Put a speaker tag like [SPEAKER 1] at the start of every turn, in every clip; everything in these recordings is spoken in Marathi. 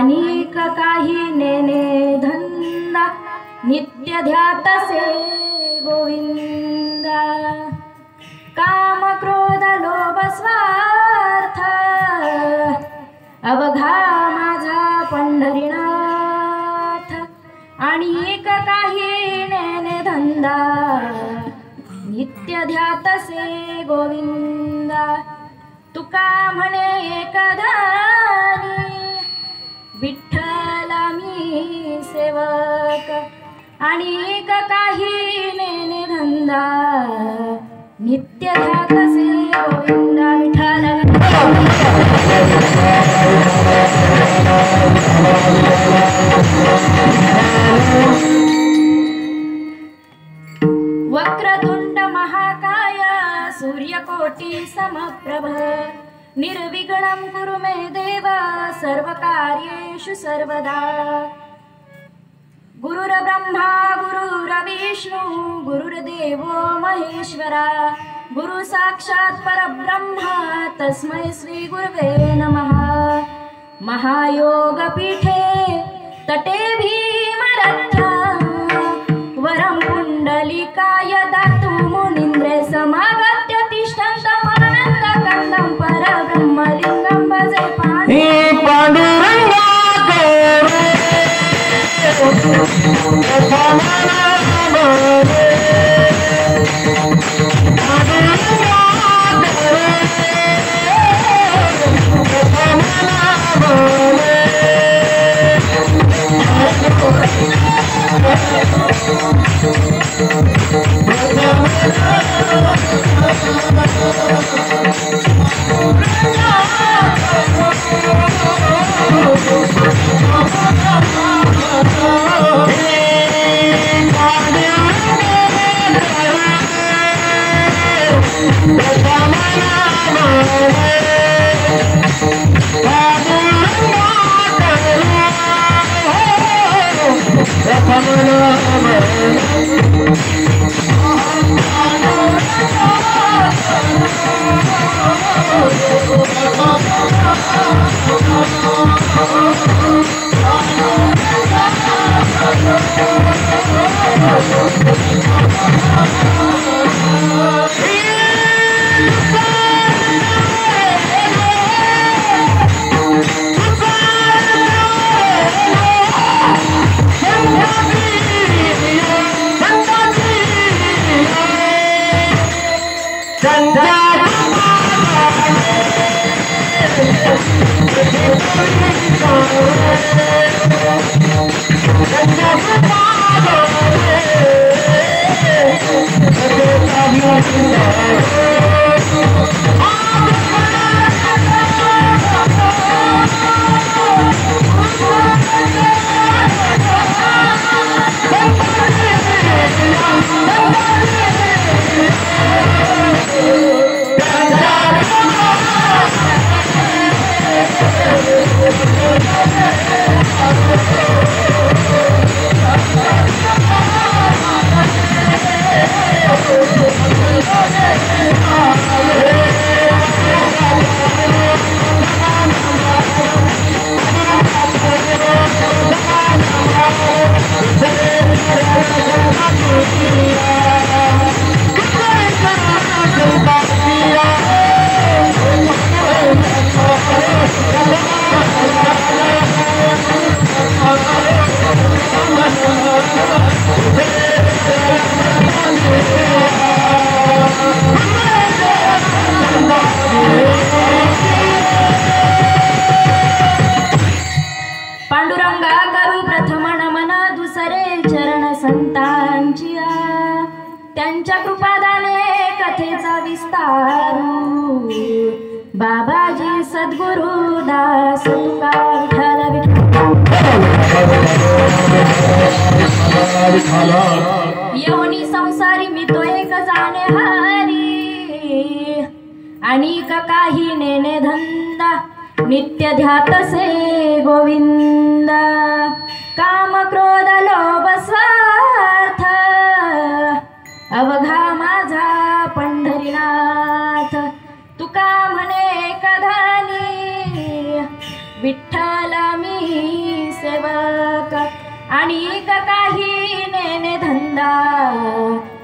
[SPEAKER 1] अनेक काही नेने धंदा नित्य ध्यातसे गोविंदा काम क्रोध लोभ स्वार्थ अवघा माझा पंढरीनाथ अनेक काही नेने धंदा नित्य ध्यातसे गोविंदा तुका म्हणे एकधानी विठ्ठला मी सेवक अनेक काही नेने धंदा नित्य ध्यातसे गोविंदा विठ्ठल वक्रतुंड महाकाय सूर्यकोटि समप्रभ निर्विघ्नं कुरु मे देव सर्वकार्येषु सर्वदा गुरुर्ब्रह्मा गुरुर्विष्णु गुरुर्देवो महेश्वरा गुरु साक्षात् परब्रह्म तस्मै श्री गुरवे नमः महायोगपीठे तटे भीमरथ्या वरं पुण्डलिकाय दातु मुनीन्द्रे समागत्य तिष्ठन्तमानन्दकन्दं परब्रह्मलिङ्गं भजे पाण्डुरङ्गा बाबाजी सद्गुरु दास तुका विठ्ठल येऊनी संसारी मी तो एक जाणे हारी अनेक काही नेने धंदा नित्य ध्यातसे गोविंद काम क्रोध लोभ स्वार्थ अवघा माझा पंढरीनाथ तुका म्हणे कधानी विठ्ठल मी आणि काही नेने धंदा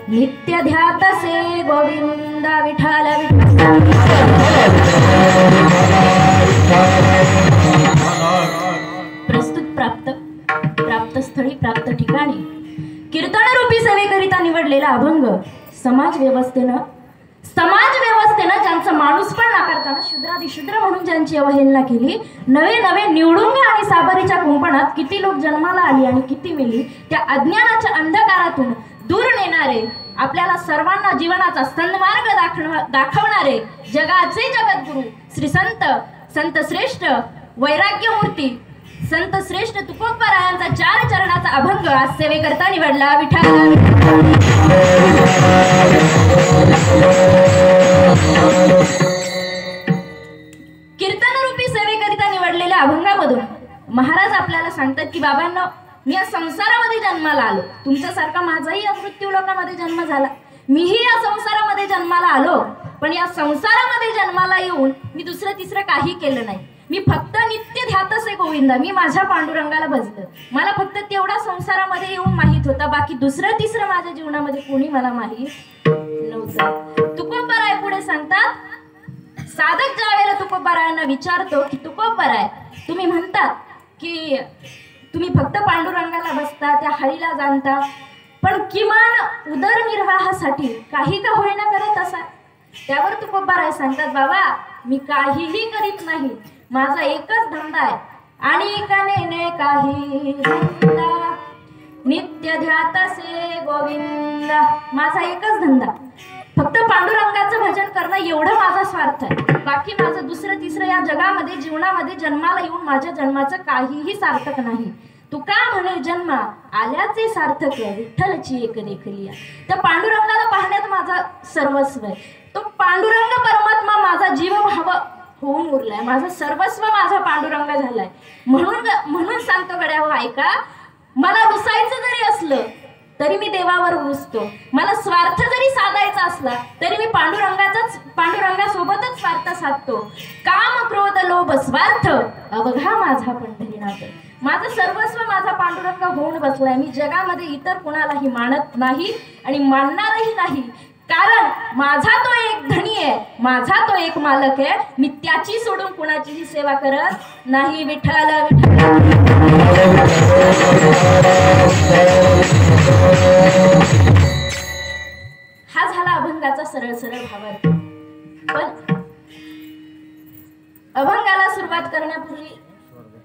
[SPEAKER 1] नित्य ध्यातसे गोविंदा विठाल प्रस्तुत प्राप्त स्थळी प्राप्त ठिकाणी कीर्तनरूपी सेवेकरिता निवडलेला अभंग समाज व्यवस्थेनं ज्यांचा माणूस पण नाकारताना शूद्रादिशूद्र म्हणून ज्यांची अवहेलना केली, नवे निवडुंग आणि साबरीच्या कुंपणात किती लोक जन्माला आली आणि किती मेली, त्या अज्ञानाच्या अंधकारातून दूर नेणारे, आपल्याला सर्वांना जीवनाचा सन्मार्ग दाखवणारे जगाचे जगद्गुरु श्री संत श्रेष्ठ वैराग्यमूर्ती संत श्रेष्ठ तुकोबारायांचा 4 चरणाचा अभंग आज सेवेकरता निवडला. विठ्ठल कीर्तनरूपी सेवेकरिता निवडलेल्या अभंगामधून महाराज आपल्याला सांगतात की बाबांनो, मी या संसारामध्ये जन्माला आलो. तुमच्यासारखा माझाही या मृत्यू लोकामध्ये जन्म झाला. मीही या संसारामध्ये जन्माला आलो, पण या संसारामध्ये जन्माला येऊन मी दुसरं तिसरं काही केलं नाही. मी फक्त नित्य ध्यातसे गोविंदा, मी माझ्या पांडुरंगाला भजलं. मला फक्त तेवढा संसारामध्ये येऊन माहित होता, बाकी दुसरं तिसरं माझ्या जीवनामध्ये कोणी मला माहित नव्हतं. तुकोबाराय पुढे सांगतात, साधक ज्या वेळेला तुकोबारायांना विचारतो की तुकोबाराय, तुम्ही म्हणतात की तुम्ही फक्त पांडुरंगाला बसता, त्या हरीला जाणता, पण किमान उदरनिर्वाहासाठी काही का होईना करत असा. त्यावर तुकोबाराय सांगतात, बाबा मी काहीही करीत नाही, माझा एकच धंदा आहे. आणि कनेने काही धंदा नित्य ध्यातसे गोविंदा, माझा एकच धंदा फक्त पांडुरंगाचं भजन करणं, एवढं माझा स्वार्थ आहे. बाकी माझं दुसरं तिसरं या जगामध्ये जीवनामध्ये जन्माला येऊन माझ्या जन्माचं काहीही सार्थक नाही. तुका म्हणे जन्मा आल्याचे सार्थक विठ्ठलची एक देखलिया. त्या पांडुरंगाला पाहण्यात माझा सर्वस्व आहे. तो पांडुरंग परमात्मा माझा जीव भाव होऊन उरलाय, माझं सर्वस्व माझा पांडुरंग झालाय. म्हणून सांगतो गड्या हो, ऐका, मला रुसायचं जरी असलं तरी मी देवावर रुसतो. मला स्वार्थ जरी साधायचा असला तरी मी पांडुरंगासोबतच स्वार्थ साधतो. काम क्रोध लोभ स्वार्थ अवघा माझा पंढरीनाथ. माझं सर्वस्व माझा पांडुरंग होऊन बसलाय. मी जगामध्ये इतर कुणालाही मानत नाही आणि मानणारही नाही, कारण माझा तो एक धनी आहे, माझा तो एक मालक आहे. मी त्याची सोडून कुणाचीही सेवा करत नाही. विठ्ठल हा झाला अभंगाचा सरळ भावार्थ. पण अभंगाला सुरुवात करण्यापूर्वी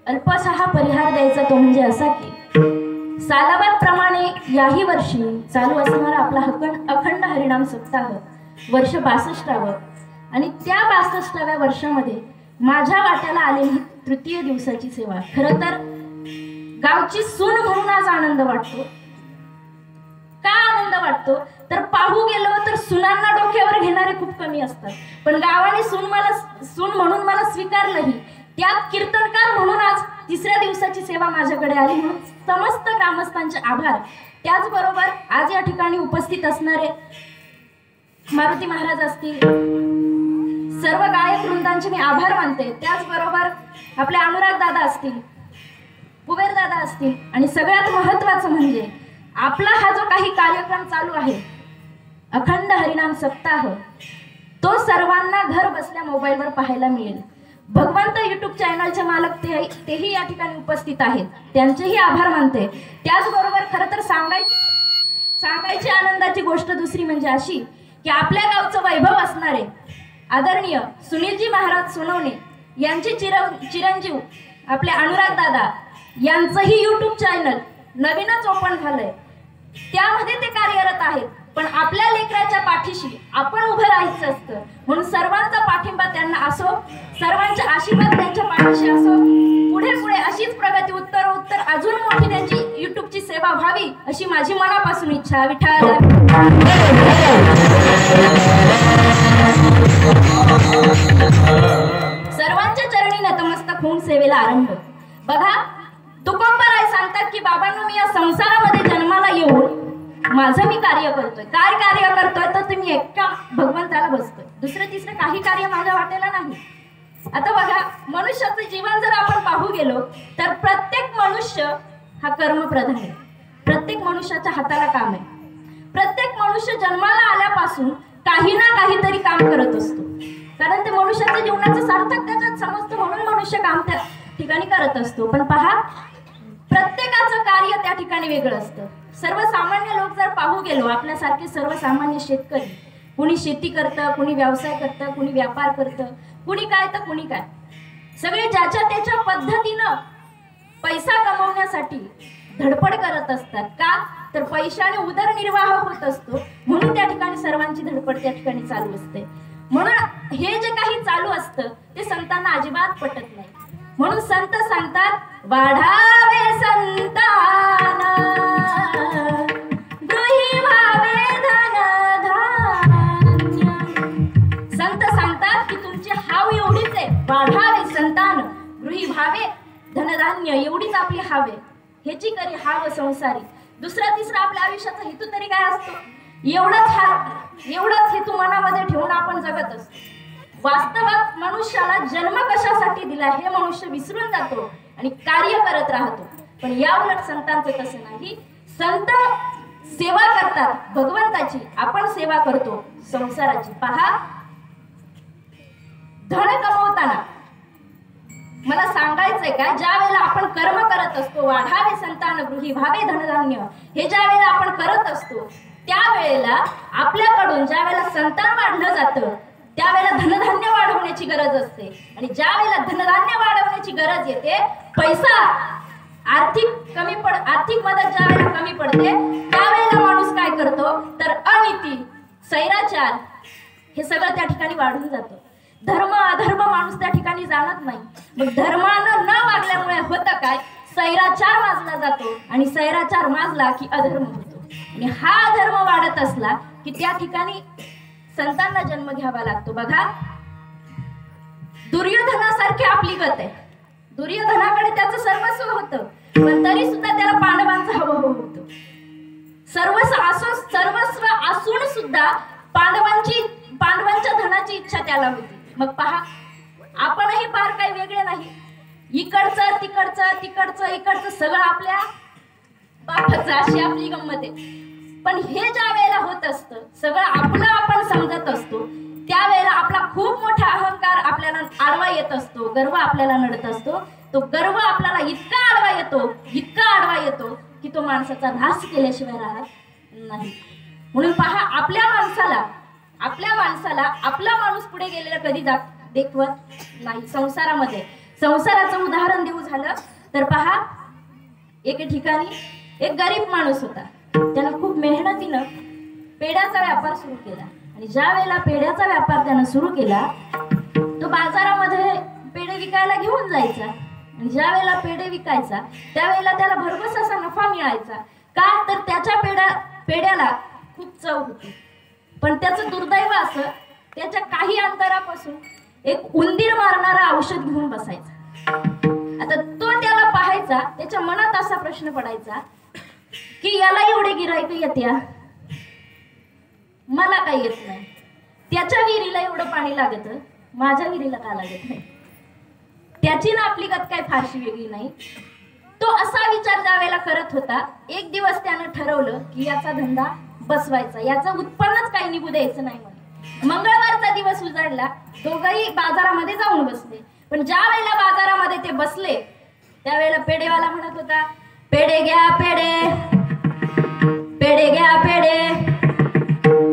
[SPEAKER 1] अल्पसा हा परिहार द्यायचा, तो म्हणजे असा की सालाबाद याही वर्षी चालू असणारा आपला अखंड हरिनाम सप्ताह वर्ष 62वे, आणि त्या 62व्या वर्षामध्ये माझ्या वाट्याला आलेली तृतीय दिवसाची सेवा. खरं तर गावची सून म्हणून आज आनंद वाटतो. का आनंद वाटतो तर पाहू गेलो तर सुनांना डोक्यावर घेणारे खूप कमी असतात, पण गावाने सून म्हणून मला स्वीकारलंही. त्यात कीर्तनकार म्हणून आज 3ऱ्या दिवसाची सेवा माझ्याकडे आली, म्हणून समस्त ग्रामस्थांचे आभार. त्याचबरोबर आज या ठिकाणी उपस्थित असणारे मारुती महाराज असतील, सर्व गायक वृंदांचे मी आभार मानते. त्याचबरोबर आपले अनुराग दादा असतील, कुबेर दादा असतील, आणि सगळ्यात महत्त्वाचं म्हणजे आपला हा जो काही कार्यक्रम चालू आहे अखंड हरिनाम सप्ताह, तो सर्वांना घर बसल्या मोबाईलवर पाहायला मिळेल. भगवंत यूट्यूब चॅनलचे मालक तेही या ठिकाणी उपस्थित आहेत, त्यांचेही आभार मानते. त्याचबरोबर खरं तर सांगायची आनंदाची गोष्ट दुसरी म्हणजे अशी की आपल्या गावचं वैभव असणारे आदरणीय सुनीलजी महाराज सोनवणे यांचे चिरंजीव आपले अनुराग दादा यांचंही यूट्यूब चॅनल नवीनच ओपन झालंय. त्यामध्ये ते कार्यरत आहेत, पण आपल्या लेकराच्या पाठीशी आपण उभं राहायचं असतं. म्हणून सर्वांचा पाठिंबा त्यांना असो, सर्वांचे आशीर्वाद त्यांच्या पाठीशी असो. पुढे अशीच प्रगती उत्तर अजून मोठी त्यांची यूट्यूबची सेवा व्हावी अशी माझी मनापासून इच्छा. विठ्ठल सर्वांच्या चरणी नतमस्तक होऊन सेवेला आरंभ. बघा, तुकोबाराय सांगतात की बाबांनो, मी या संसारामध्ये जन्माला येऊन माझं मी कार्य करतोय. काय कार्य करतोय तर तुम्ही एका भगवंताला बसतोय, दुसरं तिसरं काही कार्य माझ्या वाटेला नाही. आता बघा, मनुष्याचं जीवन जर आपण पाहू गेलो तर प्रत्येक मनुष्य हा कर्मप्रधान आहे. प्रत्येक मनुष्याच्या हाताला काम आहे. प्रत्येक मनुष्य जन्माला आल्यापासून काही ना काहीतरी काम करत असतो, कारण ते मनुष्याच्या जीवनाचं सार्थक त्याच्यात समजतं, म्हणून मनुष्य काम त्या ठिकाणी करत असतो. पण पहा, प्रत्येकाचं कार्य त्या ठिकाणी वेगळं असतं. सर्वसामान्य लोक जर पाहू गेलो, आपल्यासारखे सर्वसामान्य शेतकरी, कुणी शेती करतं, कुणी व्यवसाय करतं, कुणी व्यापार करतं, कुणी काय तर कुणी काय, सगळे ज्याच्या त्याच्या पद्धतीनं पैसा कमवण्यासाठी धडपड करत असतात. का तर पैशाने उदरनिर्वाह होत असतो, म्हणून त्या ठिकाणी सर्वांची धडपड त्या ठिकाणी चालू असते. म्हणून हे जे काही चालू असतं ते संतांना अजिबात पटत नाही. म्हणून संत सांगतात, वाढावे संतान गृही व्हावे धनधान्य. संत सांगतात की तुमची हाव एवढीच आहे, वाढावे संतान गृही व्हावे धनधान्य, एवढीच आपली हाव आहे. ह्याची करी हाव संसारी. दुसरा तिसरा आपल्या आयुष्याचा हेतू तरी काय असतो? एवढंच हेतू मनामध्ये ठेवून आपण जगत असतो. वास्तवात मनुष्याला जन्म कशासाठी दिला हे मनुष्य विसरून जातो आणि कार्य करत राहतो. पण या उलट संतांचं तसं नाही. संत सेवा करतात भगवंताची, आपण सेवा करतो संसाराची. पहा, धन कमवताना मला सांगायचंय का, ज्या वेळेला आपण कर्म करत असतो, वाढावे संतान गृही व्हावे धनधान्य, हे ज्या वेळेला आपण करत असतो त्यावेळेला आपल्याकडून ज्या वेळेला संतान वाढलं जातं त्यावेळेला धनधान्य वाढवण्याची गरज असते. आणि ज्या वेळेला धनधान्य वाढवण्याची गरज येते, पैसा आर्थिक मदत ज्या वेळेला कमी पडते त्यावेळेला माणूस काय करतो तर अनिती, सैराचार हे सगळं त्या ठिकाणी वाढून जातं. धर्म अधर्म माणूस त्या ठिकाणी जाणत नाही. मग धर्मानं न वागल्यामुळे होतं काय, सैराचार माजला जातो आणि सैराचार माजला की अधर्म होतो. आणि हा अधर्म वाढत असला की त्या ठिकाणी संतांना जन्म घ्यावा लागतो. बघा, दुर्योधनासारखी आपली गत आहे. दुर्योधनाकडे त्याचं सर्वस्व होतं, पण तरी सुद्धा त्याला पांडवांचं हवं होतं. सर्वस्व असून सुद्धा पांडवांच्या धनाची इच्छा त्याला होती. मग पहा, आपणही फार काही वेगळे नाही. इकडचं तिकडचं सगळं आपल्या बापाचं, अशी आपली गंमत आहे. पण हे ज्या वेळेला होत असतं, सगळं आपलं आपण समजत असतो, त्यावेळेला आपला खूप मोठा अहंकार आपल्याला आडवा येत असतो, गर्व आपल्याला नडत असतो. तो गर्व आपल्याला इतका आडवा येतो की तो माणसाचा ऱ्हास केल्याशिवाय राहत नाही. म्हणून पहा, आपल्या माणसाला आपला माणूस पुढे गेलेला कधी देखवत नाही. संसाराचं उदाहरण देऊ झालं तर पहा, एके ठिकाणी एक गरीब माणूस होता. त्यानं खूप मेहनतीनं पेढ्याचा व्यापार सुरू केला. आणि ज्या वेळेला पेढ्याचा व्यापार त्यानं सुरू केला, तो बाजारामध्ये पेढे विकायला घेऊन जायचा. आणि ज्या वेळेला पेढे विकायचा त्यावेळेला त्याला भरघोस असा नफा मिळायचा. का तर त्याच्या पेढ्याला खूप चव होती. पण त्याचं दुर्दैव असं, त्याच्या काही अंतरापासून एक उंदीर मारणारा औषध घेऊन बसायचा. आता तो त्याला पाहायचा, त्याच्या मनात असा प्रश्न पडायचा की याला एवढे गिऱ्हाईक येत्या, मला काही येत नाही. त्याच्या विहिरीला एवढं पाणी लागत, माझ्या विहिरीला का लागत नाही. त्याची ना आपली गत काय फारशी वेगळी नाही. तो असा विचार ज्यावेळेला करत होता, एक दिवस त्यानं ठरवलं की याचा धंदा बसवायचा, याचं उत्पन्नच काही निघू द्यायचं नाही म्हणून. मंगळवारचा दिवस उजाडला, दोघंही बाजारामध्ये जाऊन बसले. पण ज्या वेळेला बाजारामध्ये ते बसले त्यावेळेला पेढेवाला म्हणत होता, पेढे घ्या पेढे, पेढे घ्या पेढे,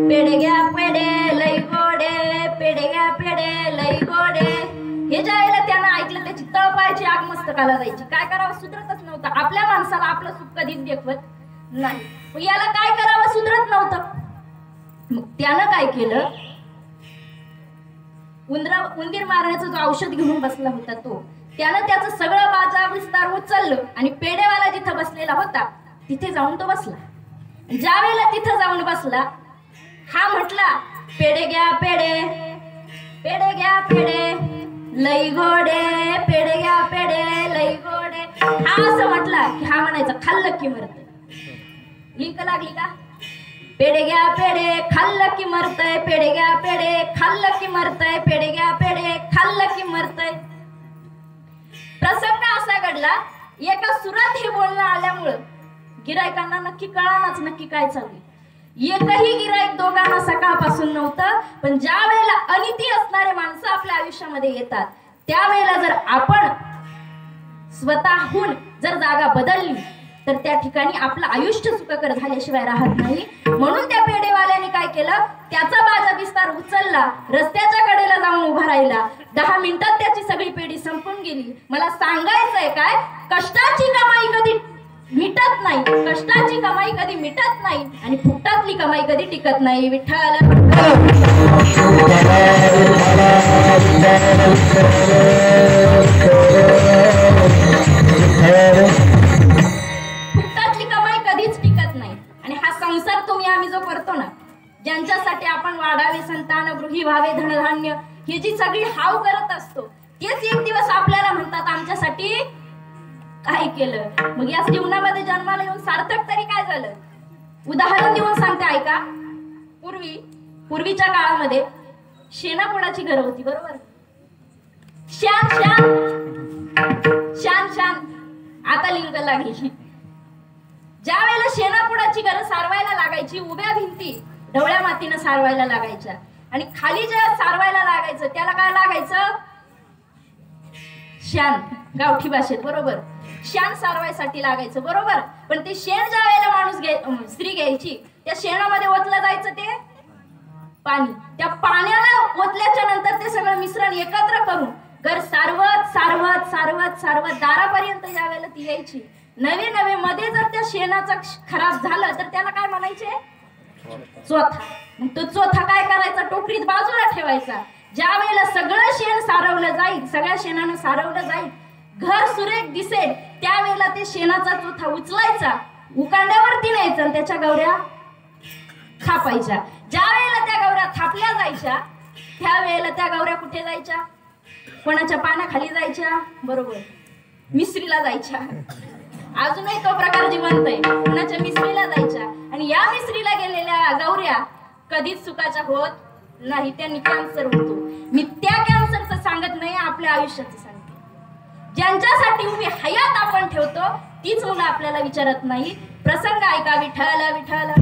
[SPEAKER 1] पेढे घ्या पेढे लई गोडे, पेढे घ्या पेढे लई गोडे. हे ज्या वेळेला त्यानं ऐकलं त्याची तळपायाची आग मस्तकाला जायची. काय करावं सुधरतच नव्हतं. आपल्या माणसाला आपलं सुख कधीच देखवत नाही. याला काय करावं सुधरत नव्हतं. मग त्यानं काय केलं, उंदीर मारण्याचं जो औषध घेऊन बसला होता त्यानं त्याचं सगळं बाजार विस्तार उचललं आणि पेढेवाला जिथं बसलेला होता तिथे जाऊन तो बसला. ज्या वेळेला तिथं जाऊन बसला, हा म्हटला, पेढे घ्या पेढे, पेढे घ्या पेढे लई गोडे, पेढे घ्या पेढे लई गोडे. हा असं म्हटला की हा म्हणायचा, खाल्लं की मरतय. लिंक लागली का? पेढे घ्या पेढे खाल्लं की मरतय, पेढे घ्या पेढे खाल्लं की मरतय, पेढे घ्या पेढे खाल्लं की मरतय. प्रसंग असा घडला एका सुरात हे बोलणं आल्यामुळं गिरायकांना नक्की कळानाच नक्की काय चालू. एकही गिरायक दोघांना सकाळपासून नव्हतं. पण ज्या वेळेला अनिती असणारे माणसं आपल्या आयुष्यामध्ये येतात त्यावेळेला जर आपण स्वतःहून जर जागा बदलली तर त्या ठिकाणी आपलं आयुष्य सुखकर झाल्याशिवाय राहत नाही. म्हणून त्या पेढेवाल्याने काय केलं, त्याचा बाजा विस्तार उचलला, रस्त्याच्या कडेला जाऊन उभा राहिला. 10 मिनिटात त्याची सगळी पेढी संपून गेली. मला सांगायचंय काय, कष्टाची कमाई कधी मिटत नाही, कष्टाची कमाई कधी मिटत नाही आणि फुकटातली कमाई कधी टिकत नाही. विठ्ठल फुकटातली कमाई कधीच टिकत नाही. आणि हा संसार तुम्ही आम्ही जो करतो ना, ज्यांच्यासाठी आपण वाढावे संतान, गृही व्हावे धनधान्य, ही जी सगळी हाव करत असतो, तेच एक दिवस आपल्याला म्हणतात आमच्यासाठी काय केलं. मग या जीवनामध्ये जन्माला येऊन सार्थक तरी काय झालं. उदाहरण देऊन सांगते ऐका. पूर्वीच्या काळामध्ये शेणापोडाची घरं होती, बरोबर. शान शान शान शान आता लिंग लागली. ज्या वेळेला शेणापोडाची घरं सारवायला लागायची, उभ्या भिंती ढवळ्या मातीनं सारवायला लागायच्या आणि खाली ज्या सारवायला लागायचं त्याला काय लागायचं, शान, गावठी भाषेत, बरोबर. शेण सारवायसाठी लागायचं, बरोबर. पण ते शेण ज्या वेळेला स्त्री घ्यायची, त्या शेणामध्ये ओतलं जायचं ते पाणी. त्या पाण्याला ओतल्याच्या नंतर ते सगळं मिश्रण एकत्र करून घर सारवत सारवत सारवत सारवत दारापर्यंत ज्या वेळेला ती यायची, नवे नवे मध्ये जर त्या शेणाचं खराब झालं तर त्याला काय म्हणायचे, चोथा. मग तो चोथा काय करायचा, टोकरीत बाजूला ठेवायचा. ज्या वेळेला सगळं शेण सारवलं जाईल, सगळ्या शेणानं सारवलं जाईल, घर सुरेख दिसेल, त्यावेळेला ते शेणाचा चोथा उचलायचा, उकांड्यावरती न्यायचा आणि त्याच्या गौऱ्या थापायच्या. ज्या वेळेला त्या गौऱ्या थापल्या जायच्या त्यावेळेला त्या गौऱ्या कुठे जायच्या, कोणाच्या पाण्याखाली जायच्या, बरोबर, मिसरीला जायच्या. अजूनही तो प्रकार जिवंत आहे. कोणाच्या मिसरीला जायच्या आणि या मिसरीला गेलेल्या गौऱ्या कधीच सुखाच्या होत नाही, त्यांनी कॅन्सर होतो. मी त्या कॅन्सरचं सांगत नाही, आपल्या आयुष्याचं सांगते. ज्यांच्यासाठी उभी हयात आपण ठेवतो तीच मुलं आपल्याला विचारत नाही. प्रसंग ऐका. विठ्ठल विठ्ठल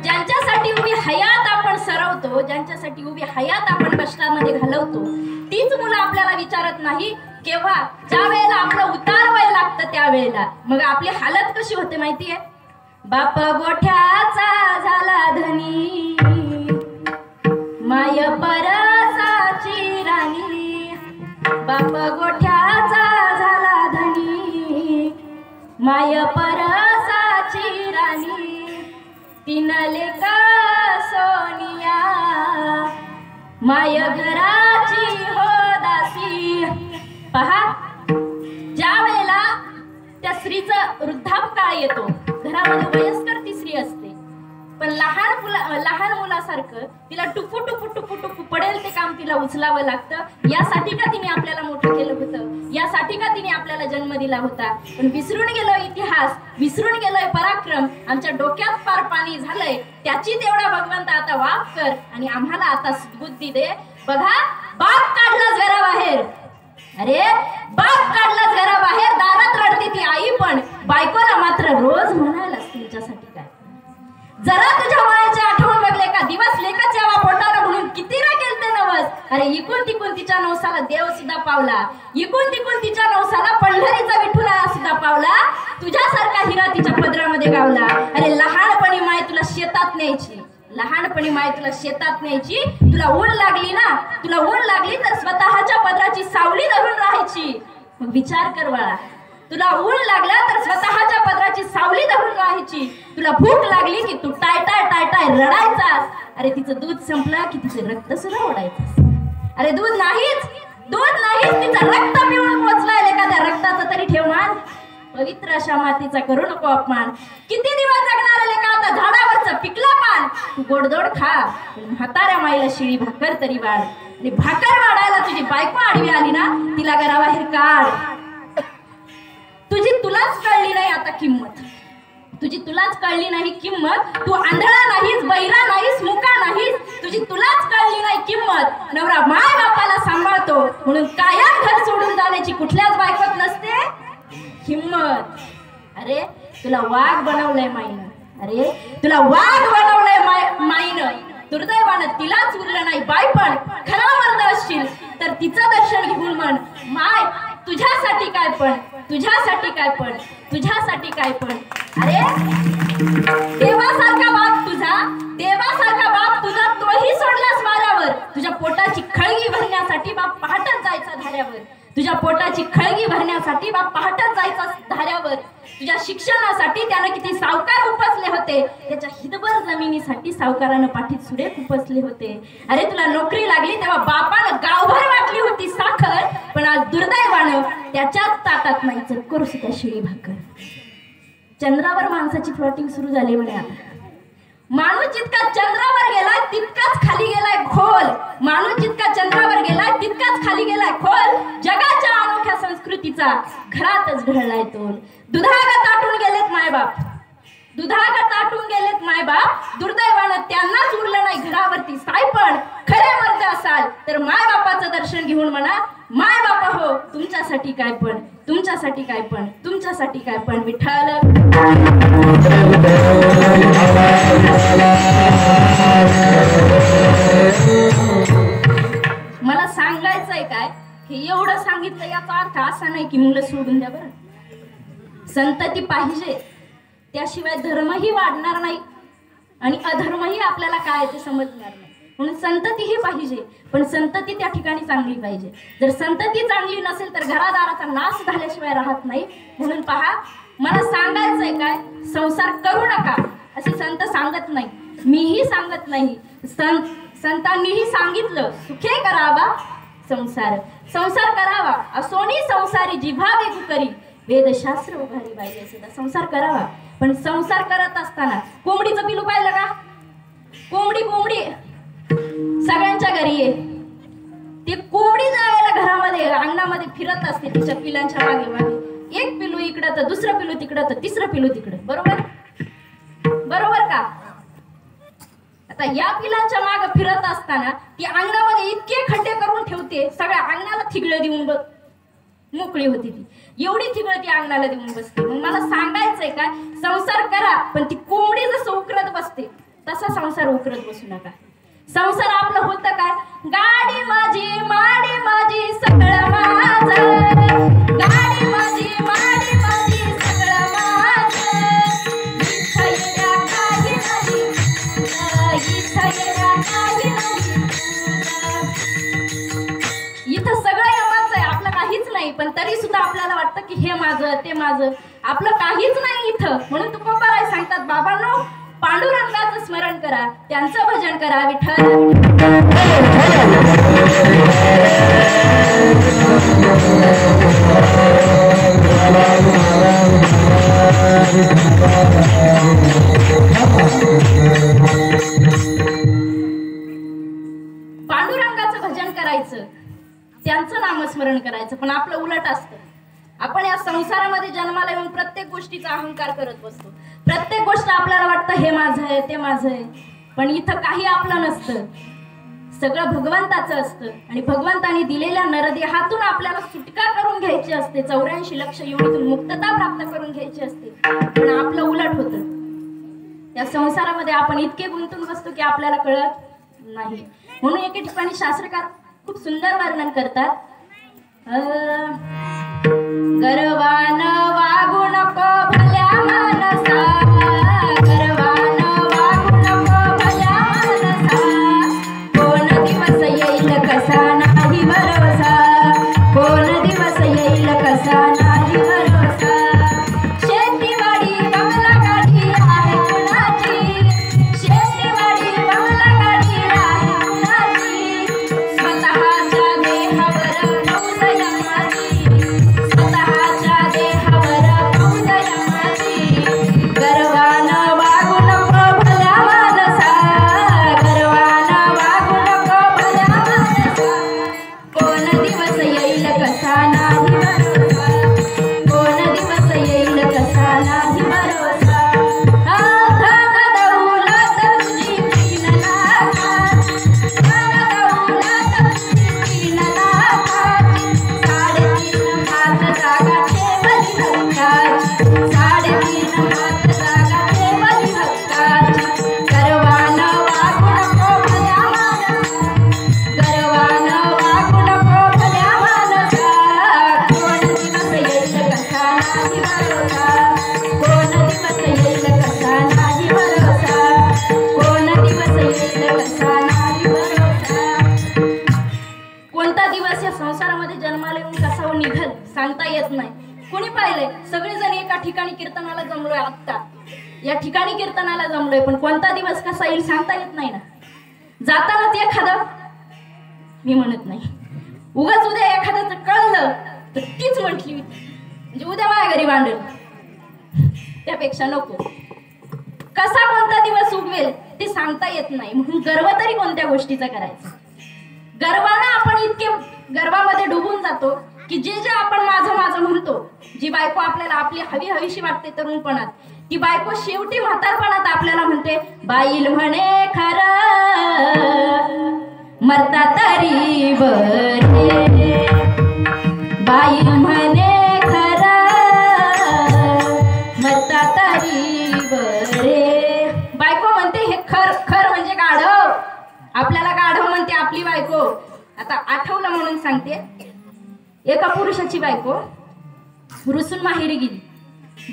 [SPEAKER 1] ज्यांच्यासाठी उभी हयात आपण सरवतो, ज्यांच्यासाठी उभी हयात आपण कष्टामध्ये घालवतो, तीच मुलं आपल्याला विचारत नाही. केव्हा, ज्या वेळेला आपलं उतार वय लागतं त्यावेळेला. मग आपली हालत कशी होते माहितीये, बाप गोठ्याचा झाला धनी, माय परसाची राणी. बाप गोठ्याचा झाला धनी, माय परसाची राणी. 3 लेका सोनिया, माय घराची हो दासी. पहा, ज्या वेळेला त्या स्त्रीचा वृद्धापकाळ येतो, घरामध्ये वयस्कर ती स्त्री असते, पण लहान मुलासारखं तिला टुपू टुपू टुपू टुपू पडेल ते काम तिला उचलावं लागतं. यासाठी का तिने आपल्याला मोठं केलं होतं, यासाठी का तिने आपल्याला जन्म दिला होता. पण विसरून गेलोय इतिहास, विसरून गेलोय पराक्रम, आमच्या डोक्यात पार पाणी झालंय. त्याची तेवढा भगवंत आता वाफ कर आणि आम्हाला आता बुद्धी दे. बघा, बाप काढलाच घराबाहेर, अरे बाप काढलाच घराबाहेर, दारात रडते ती आई, पण बायकोला मात्र रोज म्हणायलाच तुमच्यासाठी काय. जरा तुझ्या मायाची आठवण बघले का, दिवस लेखाच यावा पोटाला म्हणून किती ना केलते नवस. अरे इकून तिकून तिच्या नवसाला देव सुद्धा पावला, इकून तिकून तिच्या नवसाला पंढरीचा विठुराया सुद्धा पावला, तुझ्यासारखा हिरा तिच्या पदरामध्ये गावला. अरे लहानपणी माय तुला शेतात न्यायची, लहानपणी माय तुला शेतात न्यायची. तुला ऊन लागली ना, तुला ऊन लागली तर स्वतःच्या पदराची सावली धरून राहायची. मग विचार कर बाळा, तुला ऊन लागला तर स्वतःच्या पदराची सावली धरून राहायची. तुला भूक लागली की तू टाय टाय टाय रडायचास. अरे तिचं दूध संपलं की तिचं रक्त सुद्धा ओढायचं. अरे दूध नाहीच तिचं रक्त पिऊन पोचलाय, एखाद्या रक्ताचं तरी ठेव मान. पवित्र अशा मातीचा करू नको अपमान. किती दिवस जगणार लेका, आता झाडावरचं पिकलं पान. तू गोडधोड खा, म्हाताऱ्या माईला शिळी भाकर तरी वाढ. आणि भाकर वाढायला तुझी बायको आडवी आली ना, तिला घराबाहेर काढ. तुझी तुलाच कळली नाही आता किंमत, तुझी तुलाच कळली नाही किंमत. तू आंधळा नाहीस, बहिरा नाहीस, मुका नाहीस, तुझी तुलाच कळली नाही किंमत. नवरा माय बापाला सांभाळतो म्हणून कायम घर सोडून जाण्याची कुठल्याच बायकोत नसते हिम्मत. अरे तुला वाघ बनवलंय माईनं, अरे तुला वाघ बनवलंय माईनं. दुर्दैवानं तिलाच उरलं नाही बायपण. खरा मर्द असशील तर तिचं दर्शन घेऊन म्हण, माय तुझ्यासाठी काय पण, तुझ्यासाठी काय पण, तुझ्यासाठी काय पण. अरे देवासारखा बाप तुझा, देवासारखा बाप तुझा, तोही सोडलास वाऱ्यावर. तुझ्या पोटाची खळगी भरण्यासाठी बाप पहाटच जायचा धाऱ्यावर. तुझ्या पोटाची खळगी भरण्यासाठी बाप पहाटच जायचा धाऱ्यावर. तुझ्या शिक्षणासाठी त्यानं किती सावकार उपसले होते, त्याच्या हितभर जमिनीसाठी सावकारानं पाठीत सुरेख उपसले होते. अरे तुला नोकरी लागली तेव्हा बापानं गावभर वाटली होती साखर, पण आज दुर्दैवानं त्याच्याच ताटात नाही चक्कर सुद्धा शिळी भाकर. चंद्रावर माणसाची प्लॉटिंग सुरू झाली म्हणे. आता माणूस जितका चंद्रावर गेलाय तितकाच खाली गेलाय खोल. माणूस जितका चंद्रावर गेलाय तितकाच खाली गेलाय खोल. जगाच्या अनोख्या संस्कृतीचा घरातच ढळलाय तोल. दुधागत ताटून गेलेत मायबाप, दुधागत ताटून गेलेत मायबाप. दुर्दैवानं त्यांनाच उरलं नाही घरावरती सायपण. खरे मर्द असाल तर मायबापाचं दर्शन घेऊन म्हणा, माय बापा हो तुमच्यासाठी काय पण, तुमच्यासाठी काय पण, तुमच्यासाठी काय पण. विठ्ठल मला सांगायचंय काय, हे एवढं सांगितलं याचा अर्थ असा नाही की मुलं सोडून द्या. बरं, संतती पाहिजे, त्याशिवाय धर्मही वाढणार नाही आणि अधर्मही आपल्याला काय ते समजणार नाही. म्हणून संततीही पाहिजे, पण संतती त्या ठिकाणी चांगली पाहिजे. जर संतती चांगली नसेल तर घरादाराचा नाश झाल्याशिवाय राहत नाही. म्हणून पहा, मला सांगायचंय काय, संसार करू नका असे संत सांगत नाही, मीही सांगत नाही. संतांनीही सांगितलं, सुखे करावा संसार, संसार करावा असोनी संसारी जिव्हा वेगू करी, वेदशास्त्र उभारी बाई असे संसार करावा. पण संसार करत असताना कोंबडीचं पिलू पाहिलं का? कोंबडी कोंबडी सगळ्यांच्या घरी आहे. ती कोंबडी ज्या वेळेला घरामध्ये अंगणामध्ये फिरत असते तिच्या पिलांच्या मागे मागे, एक पिलू इकडं तर दुसरं पिलू तिकडं तर तिसरं पिलू तिकडं, बरोबर बरोबर का? आता या पिलांच्या मागे फिरत असताना ती अंगणामध्ये इतके खड्डे करून ठेवते, सगळ्या अंगणाला थिगळं देऊन मोकळी होती ती. एवढी थिगळं ती अंगणाला देऊन बसते. मग मला सांगायचंय काय, संसार करा, पण ती कोंबडी जसं उकरत बसते तसा संसार उकरत बसू नका. संसार आपलं होतं काय, गाडी माझी माडी माझी सगळं माझं, गाडी माझी माडी माझी सगळं माझं, इथं येण्या काही नाही, इथं येण्या काही नाही, इथं सगळं यमाचं आहे, आपलं काहीच नाही. पण तरी सुद्धा आपल्याला वाटतं की हे माझं ते माझं, आपलं काहीच नाही इथं. म्हणून तुकोबाराय सांगतात, बाबांनो पांडुरंगाचं स्मरण करा, त्यांचं भजन करा. विठ्ठल पांडुरंगाचं भजन करायचं, त्यांचं नामस्मरण करायचं. पण आपलं उलट असतं. आपण या संसारामध्ये जन्माला येऊन प्रत्येक गोष्टीचा अहंकार करत बसतो. प्रत्येक गोष्ट आपल्याला वाटतं हे माझं आहे ते माझं आहे, पण इथं काही आपलं नसतं, सगळं भगवंताचं असतं. आणि भगवंताने दिलेल्या नरदेहातून आपल्याला सुटका करून घ्यायची असते, 84 लक्ष योनीतून मुक्तता प्राप्त करून घ्यायची असते. पण आपलं उलट होतं. या संसारामध्ये आपण इतके गुंतून बसतो की आपल्याला कळत नाही. म्हणून एके ठिकाणी शास्त्रकार खूप सुंदर वर्णन करतात, गर्वान वागू नको भल्या मानसा, गर्वान वागू नको भल्या मानसा, कोण दिवस येईल कसा नाही भरोसा, कोण दिवस येईल कसा नाही भरोसा. शेतीवाडी बंगला गाडी आहे कुणाची, शेतीवाडी बंगला गाडी आहे कुणाची, स्वतःच्या देहावर नवलय माझी, स्वतःच्या देहावर नवलय माझी. गर्वान वागू नको भल्या मानसा, गर्वान वागू नको भल्या मानसा, कोण दिवस येईल कसा नाही भरोसा, कोण दिवस येईल कसा नाही भरोसा. संसारामध्ये जन्माला येऊन कसा निघल सांगता येत नाही. कोणी पाहिलंय? सगळेजण एका ठिकाणी कीर्तनाला जमलोय. आत्ता या ठिकाणी कीर्तनाला जमलोय, पण कोणता दिवस कसा येईल सांगता येत नाही ना. जाताना ते एखादं मी म्हणत नाही, उगाच उद्या एखाद्याचं कळलं तर तीच म्हटली म्हणजे उद्या माझ्या घरी भांडण, त्यापेक्षा नको. कसा कोणता दिवस उगवेल ते सांगता येत नाही. म्हणून गर्व तरी कोणत्या गोष्टीचा करायचा? गर्वानं आपण इतके गर्वामध्ये डुबून जातो की जे जे आपण माझं माझं म्हणतो, जी बायको आपल्याला आपली हवी हवीशी वाटते तरुणपणात, ती बायको शेवटी म्हातारपणात आपल्याला म्हणते बाईल म्हणे खरं मरता तरी बरे, बाईल म्हणे खरं मरता तरी बरे. बायको म्हणते हे खर खर म्हणजे गाढव, आपल्याला गाढव म्हणते आपली बायको. आता आठवलं म्हणून सांगते, एका पुरुषाची बायको रुसून माहेरी गेली.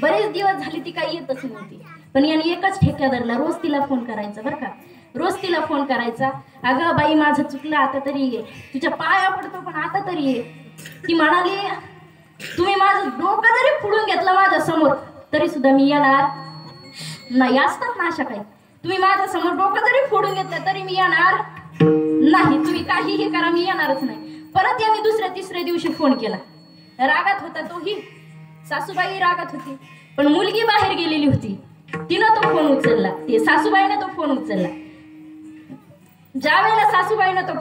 [SPEAKER 1] बरेच दिवस झाले ती काही येतच नव्हती, पण याने एकच ठेका धरला, रोज तिला फोन करायचा. बरं का, रोज तिला फोन करायचा. अगं बाई माझं चुकलं, आता तरी ये, तुझ्या पाया पडतो पण आता तरी ये. ती म्हणाली तुम्ही माझं डोकं जरी फोडून घेतलं माझ्या समोर तरी सुद्धा मी येणार नाही. असतात ना अशा काही, तुम्ही माझ्या समोर डोकं जरी फोडून घेतलं तरी मी येणार नाही, तुम्ही काहीही करा मी येणारच नाही. परत याने दुसऱ्या तिसऱ्या दिवशी फोन केला. रागात होता तोही, सासूबाई रागात होती, पण मुलगी बाहेर गेलेली होती. तिनं तो फोन उचलला, ते सासूबाईने तो फोन उचलला. ज्या वेळेला सासूबाईनं तो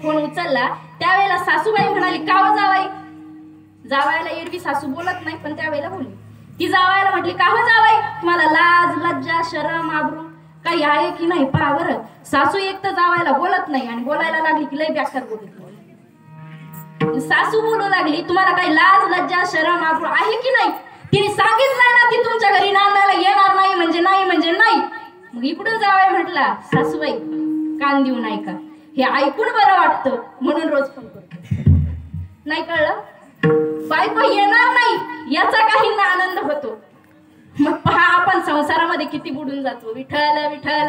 [SPEAKER 1] फोन उचलला त्यावेळेला सासूबाई म्हणाली का हो जावाई? जावायला एरवी सासू बोलत नाही, पण त्यावेळेला बोलली. ती जावायला म्हटली का हो जावाई, तुम्हाला लाज लज्जा शरम आबरू काही आहे की नाही? पहा बरं, सासू एक तर जावायला बोलत नाही आणि बोलायला लागली की लय बेकार बोलत. सासू बोलू लागली तुम्हाला काही लाज लज्जा शरम आबरू आहे की नाही? तिने सांगितलंय ना ती तुमच्या घरी नांदायला येणार नाही म्हणजे नाही म्हणजे नाही. मग इकडून जावाय म्हटला सासूबाई कान देऊ नाही का, हे ऐकून बरं वाटतं म्हणून रोज फोन करतो. नाही कळलं? बायको येणार नाही याचा काही आनंद होतो. मग पहा आपण संसारामध्ये किती बुडून जातो. विठ्ठल विठ्ठल.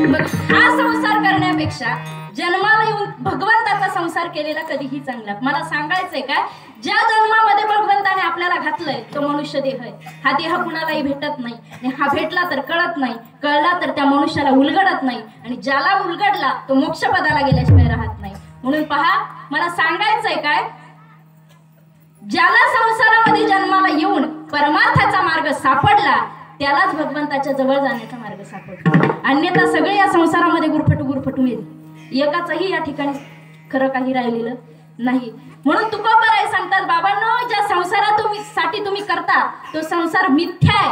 [SPEAKER 1] मग हा संसार करण्यापेक्षा जन्माला येऊन भगवंताचा संसार केलेला कधीही चांगला. मला सांगायचंय काय, ज्या जन्मामध्ये भगवंताने आपल्याला घातलंय तो मनुष्य देह आहे. हा देह कुणालाही भेटत नाही आणि हा भेटला तर कळत नाही, कळला तर त्या मनुष्याला उलगडत नाही आणि ज्याला उलगडला तो मोक्षपदाला गेल्याशिवाय राहत नाही. म्हणून पहा मला सांगायचंय काय, ज्याला संसारामध्ये जन्माला येऊन परमार्थाचा मार्ग सापडला त्यालाच भगवंताच्या जवळ जाण्याचा मार्ग सापडला. अन्यथा सगळे या संसारामध्ये गुरफटू येईल. एकाचही या ठिकाणी खरं काही राहिलेलं नाही. म्हणून तुकोबाराय सांगतात बाबांनो, ज्या संसारासाठी तुम्ही करता तो संसार मिथ्या आहे.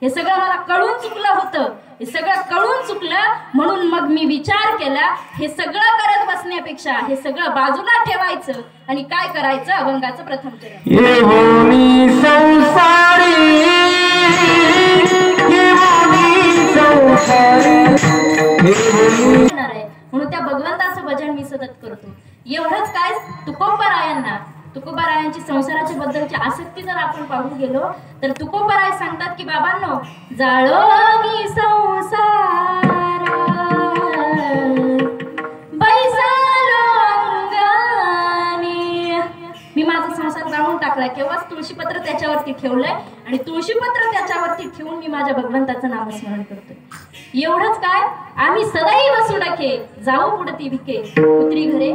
[SPEAKER 1] हे सगळं मला कळून चुकलं होतं, हे सगळं कळून चुकलं म्हणून मग मी विचार केला हे सगळं करत बसण्यापेक्षा हे सगळं बाजूला ठेवायचं आणि काय करायचं, अभंगाचं प्रथम चरण. म्हणून त्या भगवंताचं भजन मी सतत करतो. एवढंच काय, तुकोबारायांची संसाराच्या बद्दलची आसक्ती जर आपण पाहू गेलो तर तुकोबाराय सांगतात की बाबांनो, जाळो मी संसार बैसालो अंगानी. मी माझा संसार जाळून टाकलाय, केव्हाच तुळशीपत्र त्याच्यावरती ठेवलंय आणि तुळशीपत्र त्याच्यावरती ठेवून मी माझ्या भगवंताचं नामस्मरण करतोय. एवढंच काय, आम्ही सदैव सुडके जाऊ पुढती भिके उतरी घरे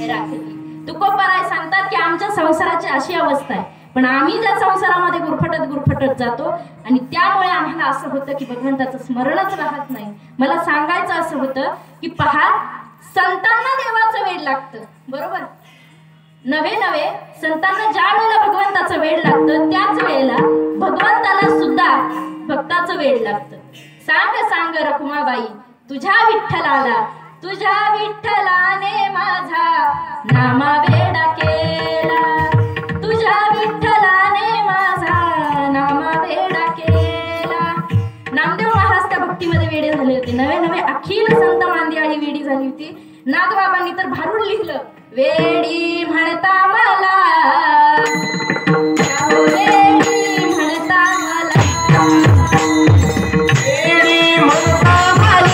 [SPEAKER 1] राखली. तुकोबाराय सांगतात की आमच्या संसाराची अशी अवस्था आहे, पण आम्ही ज्या संसारामध्ये गुरफटत जातो आणि त्यामुळे आम्हाला असं होतं की भगवंताचं स्मरणच राहत नाही. मला सांगायचं असं होतं की पहा, संतांना देवाचं वेड लागतं बरोबर, नवे संतांना ज्या वेळेला भगवंताचं वेड लागतं त्याच वेळेला भगवंताला सुद्धा भक्ताचं वेड लागतं. सांग रखुमाबाई तुझ्या विठ्ठलाला, तुझ्या विठ्ठलाने माझा नामा वेडा केला, तुझ्या विठ्ठलाने माझा नामा वेडा केला. नामदेव महाराज त्या भक्तीमध्ये वेडे झाले होते. नवे अखिल संत मांदियाळी वेडी झाली होती. नागबाबांनी तर भारूड लिहिलं, वेडी म्हणता मला, वेडी म्हणता मला, वेडी म्हणता मला.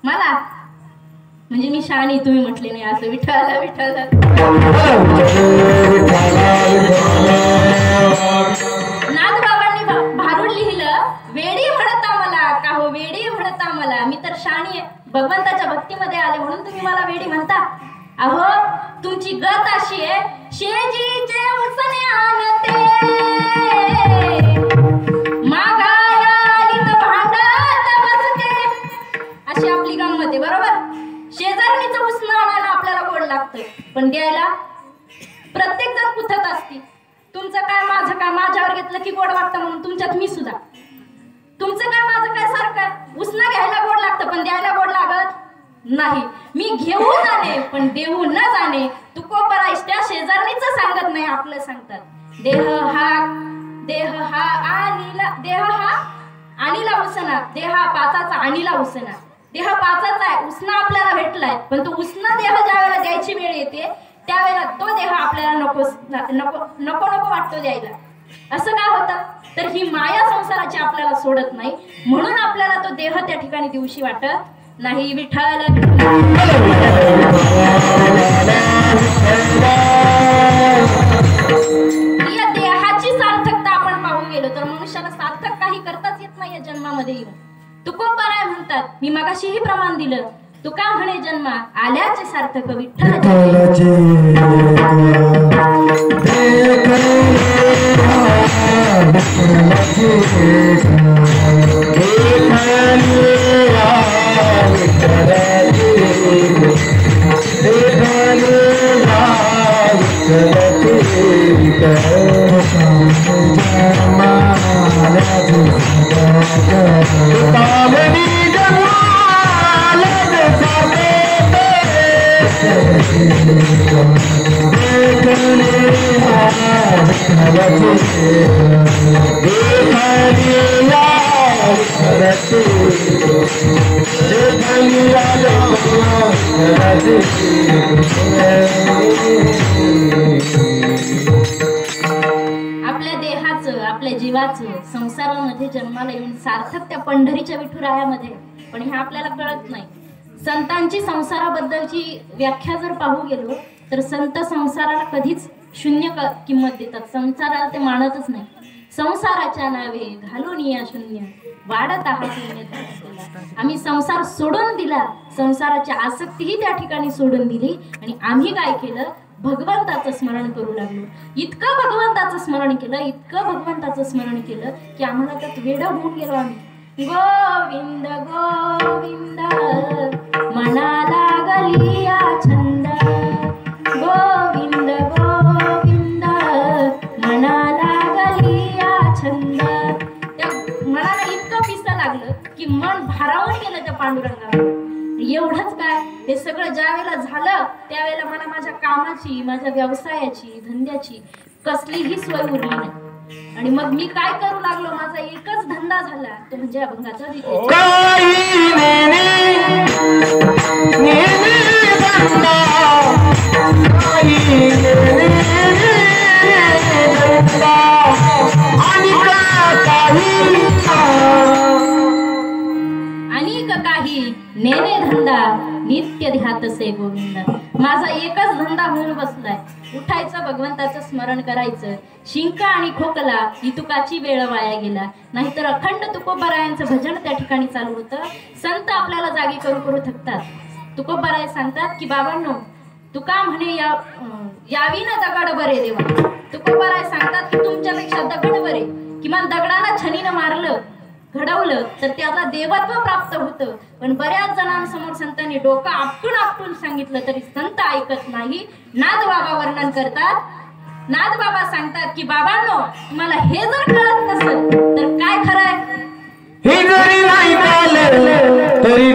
[SPEAKER 1] मला म्हणजे मी शाणी, तुम्ही म्हटले नाही असं. विठ्ठल विठ्ठल. नाथबाबांनी भारूड लिहिलं, वेडी म्हणता मला का हो वेडी म्हणता मला. मी तर शाणी आहे, भगवंताच्या भक्तीमध्ये आले म्हणून तुम्ही मला वेडी म्हणता. अहो तुमची गत अशी आहे, शेजीचे उसने आणते मागाया आली तर भांडत बसते, अशी आपली गंमत आहे. बरोबर, शेजारणीचं उसनं आणायला आपल्याला गोड लागतं, पण द्यायला प्रत्येक जण कुथत असते. तुमचं काय माझं काय, माझ्यावर घेतलं की गोड वाटतं म्हणून तुमच्यात मी सुद्धा. तुमचं काय माझं काय सारखं, उसनं घ्यायला गोड लागतं पण द्यायला गोड लागत नाही. मी घेऊ जाणे पण देऊ न जाणे, तुकोबराईस त्या शेजारणीचं सांगत नाही आपलं सांगतात. देह हा आणीला उसना, देहा पाचाचा आणीला उसना. देह पाचाचा आहे, उसना आपल्याला भेटलाय, पण तो उसना देह ज्या वेळेला द्यायची वेळ येते त्यावेळेला तो देह आपल्याला नको नको नको नको वाटतो द्यायला. असं का होतं, तर ही माया संसाराची आपल्याला सोडत नाही म्हणून आपल्याला तो देह त्या ठिकाणी दिवशी वाटत नाही. विठ्ठल या देहाची सार्थकता आपण पाहू गेलो तर मनुष्याला सार्थक काही करताच येत नाही या जन्मामध्ये येऊन. तुकोबराय म्हणतात, मी मगाशीही प्रमाण दिलं, तुका म्हणे जन्मा आल्याचे सार्थक विठ्ठलाचे. आपल्या देहाचं आपल्या जीवाचं संसारामध्ये जन्माला येऊन सार्थक त्या पंढरीच्या विठुरायामध्ये, पण हे आपल्याला कळत नाही. संतांची संसाराबद्दलची व्याख्या जर पाहू गेलो तर संत संसाराला कधीच शून्य किंमत देतात, संसाराला ते मानतच नाही. संसाराच्या नावे घालून या शून्य वाढत आहात शून्य. आम्ही संसार सोडून दिला, संसाराची आसक्तीही त्या ठिकाणी सोडून दिली आणि आम्ही काय केलं, भगवंताचं स्मरण करू लागलो. इतकं भगवंताचं स्मरण केलं, इतकं भगवंताचं स्मरण केलं की आम्हाला त्यात वेडा होऊन गेलो आम्ही. गोविंद गोविंद मनाला गलिया छंद, गोविंद गोविंद मनाला गलिया छंद. त्या मनाला इतकं पिसं लागलं की मन भारावून गेलं त्या पांडुरंगावर. एवढंच काय, हे सगळं ज्या वेळेला झालं त्यावेळेला मला माझ्या कामाची, माझ्या व्यवसायाची, धंद्याची कसलीही सोय उरली नाही. आणि मग मी काय करू लागलो, माझा एकच धंदा झाला तो म्हणजे अभंगाचा अनेक काही नेने धंदा नित्य ध्यातसे गोविंद. माझा एकच धंदा होऊन बसलाय, उठायचं भगवंताचं स्मरण करायचं. शिंका आणि खोकला ही तुकाची वेळ वाया गेला, नाहीतर अखंड तुकोबरायांचं भजन त्या ठिकाणी चालू होतं. संत आपल्याला जागी करू करू थकतात. तुकोबराय सांगतात की बाबांनो, तुका म्हणे यावी ना दगड बरे देवा. तुकोबराय सांगतात की तुमच्यापेक्षा दगड बरे. किमान दगडाला छनीनं मारलं, घडवलं तर त्याला देवत्व प्राप्त होतं. पण बऱ्याच जणांसमोर संतांनी डोकं आपटून आपटून सांगितलं तरी संत ऐकत नाही. नाथबाबा वर्णन करतात, नाथबाबा सांगतात की बाबांनो, तुम्हाला हे जर कळत नसेल तर काय खरंय,
[SPEAKER 2] हे जरी नाही कळलं तरी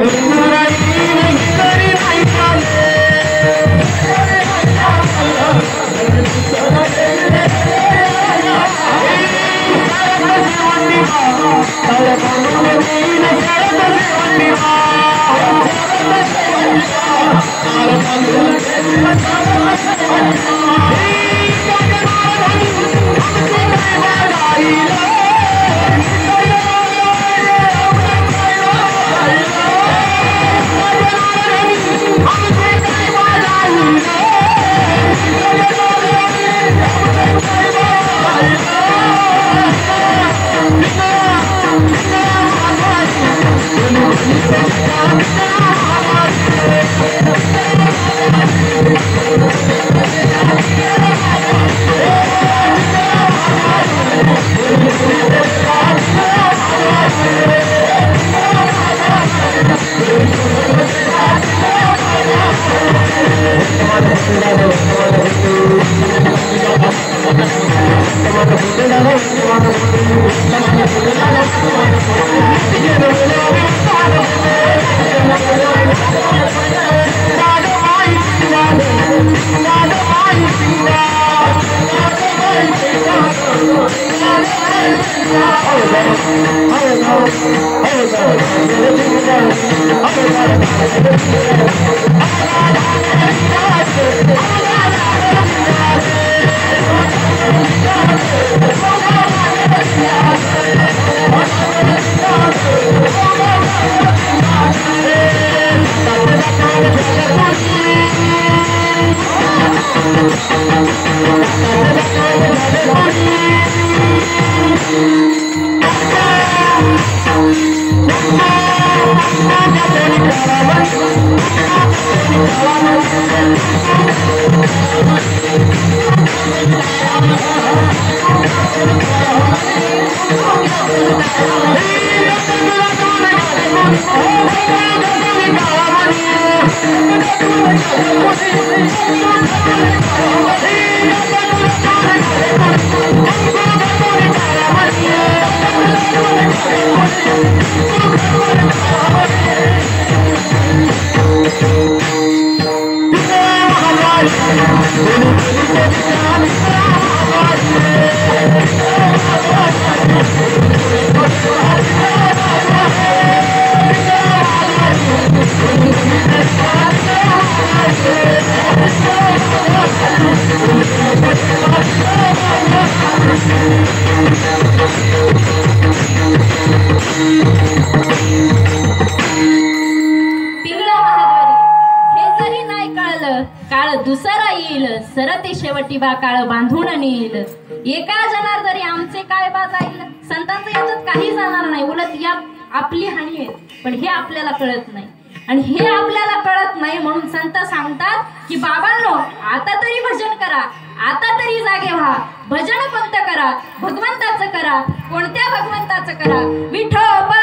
[SPEAKER 1] दुसरा येईल सरते शेवटी बा काळ बांधून नेईल एका जनार्दरी आमचे काय बा जाईल. संतांचं याच्यात काही जाणार नाही, उलट या आपली हानी आहे, पण हे आपल्याला कळत नाही. आणि हे आपल्याला कळत नाही म्हणून संत सांगतात की बाबांनो आता तरी भजन करा, आता तरी जागे व्हा. भजन कोणतं करा? भगवंताचं करा. कोणत्या भगवंताचं करा? विठोबा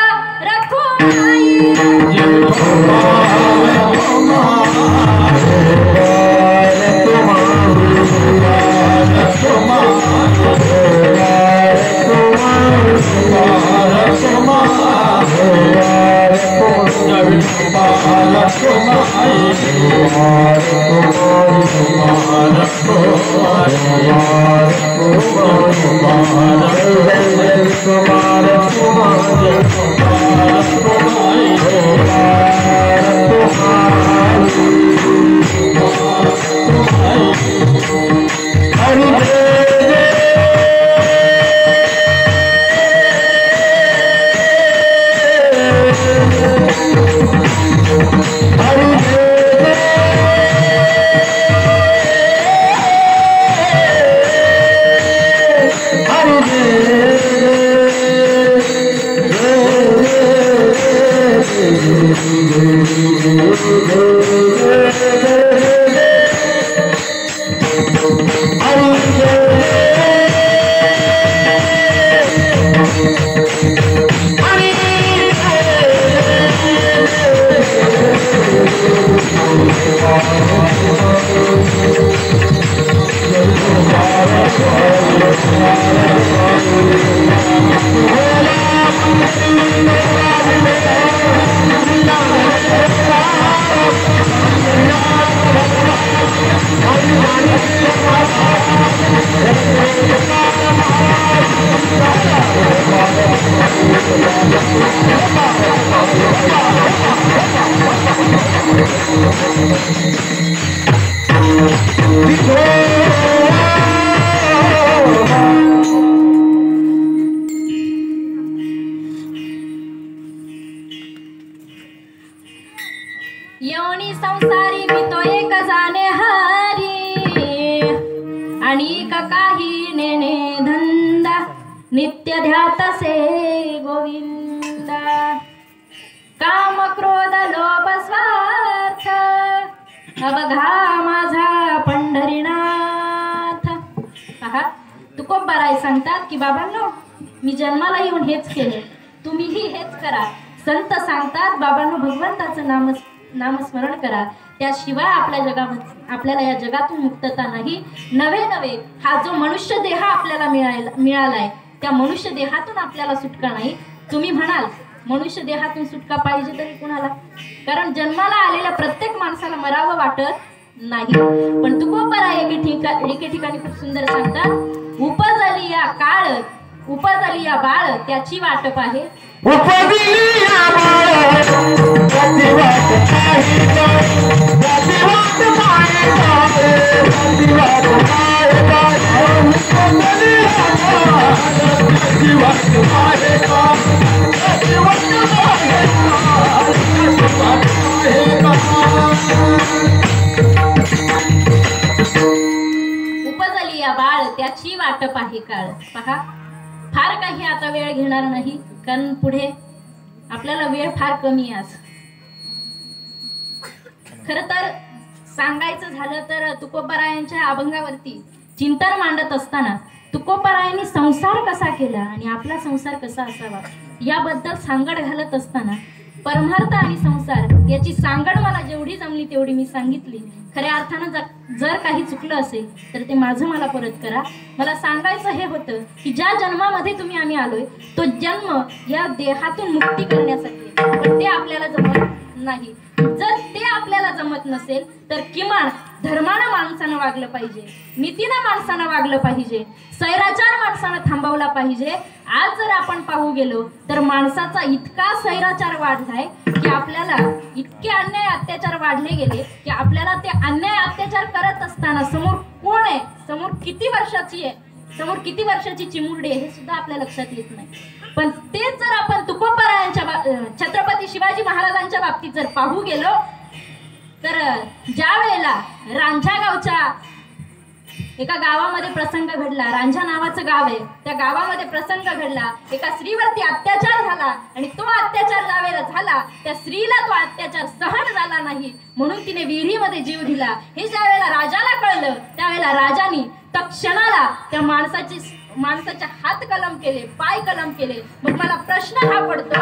[SPEAKER 1] रखुमाई. येवणी संसारी मी तो एक जाणे हरी आणि काही नेणे धंदा नित्य ध्यातसे गोविंदा. काम क्रोध लोभ स्वार्थ अवघा माझा पंढरीनाथ. पहा तुकोबाराय सांगतात की बाबांनो मी जन्माला येऊन हेच केले, तुम्हीही हेच करा. संत सांगतात बाबांनो भगवंताचं नामस्मरण करा, त्याशिवाय आपल्याला या जगातून मुक्तता नाही. नवे नवे हा जो मनुष्य देह आपल्याला मिळालाय त्या मनुष्य देहातून आपल्याला सुटका नाही. तुम्ही म्हणाल मनुष्य देहातून सुटका पाहिजे तरी कुणाला? कारण जन्माला आलेल्या प्रत्येक माणसाला मरावं वाटत नाही. पण तुकोबाराय एके ठिकाणी खूप सुंदर सांगतात, उपजली या काळ उपजली या बाळ त्याची वाटप आहे.
[SPEAKER 2] उपजली या बाळ त्याची वाटप
[SPEAKER 1] आहे काळ. पहा, फार काही आता वेळ घेणार नाही, कारण पुढे आपल्याला वेळ फार कमी आहे. आज खरं तर सांगायचं झालं तर तुकोबारायांच्या अभंगावरती चिंतन मांडत असताना तुकोबारायांनी संसार कसा केला आणि आपला संसार कसा असावा याबद्दल सांगड घालत असताना परमार्थ आणि संसार याची सांगड मला जेवढी जमली तेवढी मी सांगितली. खऱ्या अर्थानं जर काही चुकलं असेल तर ते माझं मला परत करा. मला सांगायचं हे होतं की ज्या जन्मामध्ये आम्ही आलोय तो जन्म या देहातून मुक्ती करण्यासाठी, पण ते आपल्याला जमत नाही. जर ते आपल्याला जमत नसेल तर किमान धर्मानं माणसानं वागलं पाहिजे, नीतीनं माणसानं वागलं पाहिजे, सैराचार माणसानं थांबवला पाहिजे. आज जर आपण पाहू गेलो तर माणसाचा इतका सैराचार वाढलाय की आपल्याला इतके अन्याय अत्याचार वाढले गेले की आपल्याला ते अन्याय अत्याचार करत असताना समोर कोण आहे, समोर किती वर्षाची आहे, समोर किती वर्षाची चिमुरडी आहे हे सुद्धा आपल्या लक्षात येत नाही. पण तेच जर आपण तुकोबारायांच्या छत्रपती शिवाजी महाराजांच्या बाबतीत जर पाहू गेलो तर ज्या वेळेला रांझा गावच्या एका गावामध्ये प्रसंग घडला, रांझा नावाचं गाव आहे, त्या गावामध्ये प्रसंग घडला, एका स्त्रीवरती अत्याचार झाला आणि तो अत्याचार ज्या वेळेला झाला त्या स्त्रीला तो अत्याचार सहन झाला नाही म्हणून तिने विहिरीमध्ये जीव दिला. हे ज्या वेळेला राजाला कळलं त्यावेळेला राजाने तत्क्षणाला त्या माणसाचे हात कलम केले, पाय कलम केले. मग मला प्रश्न हा पडतो,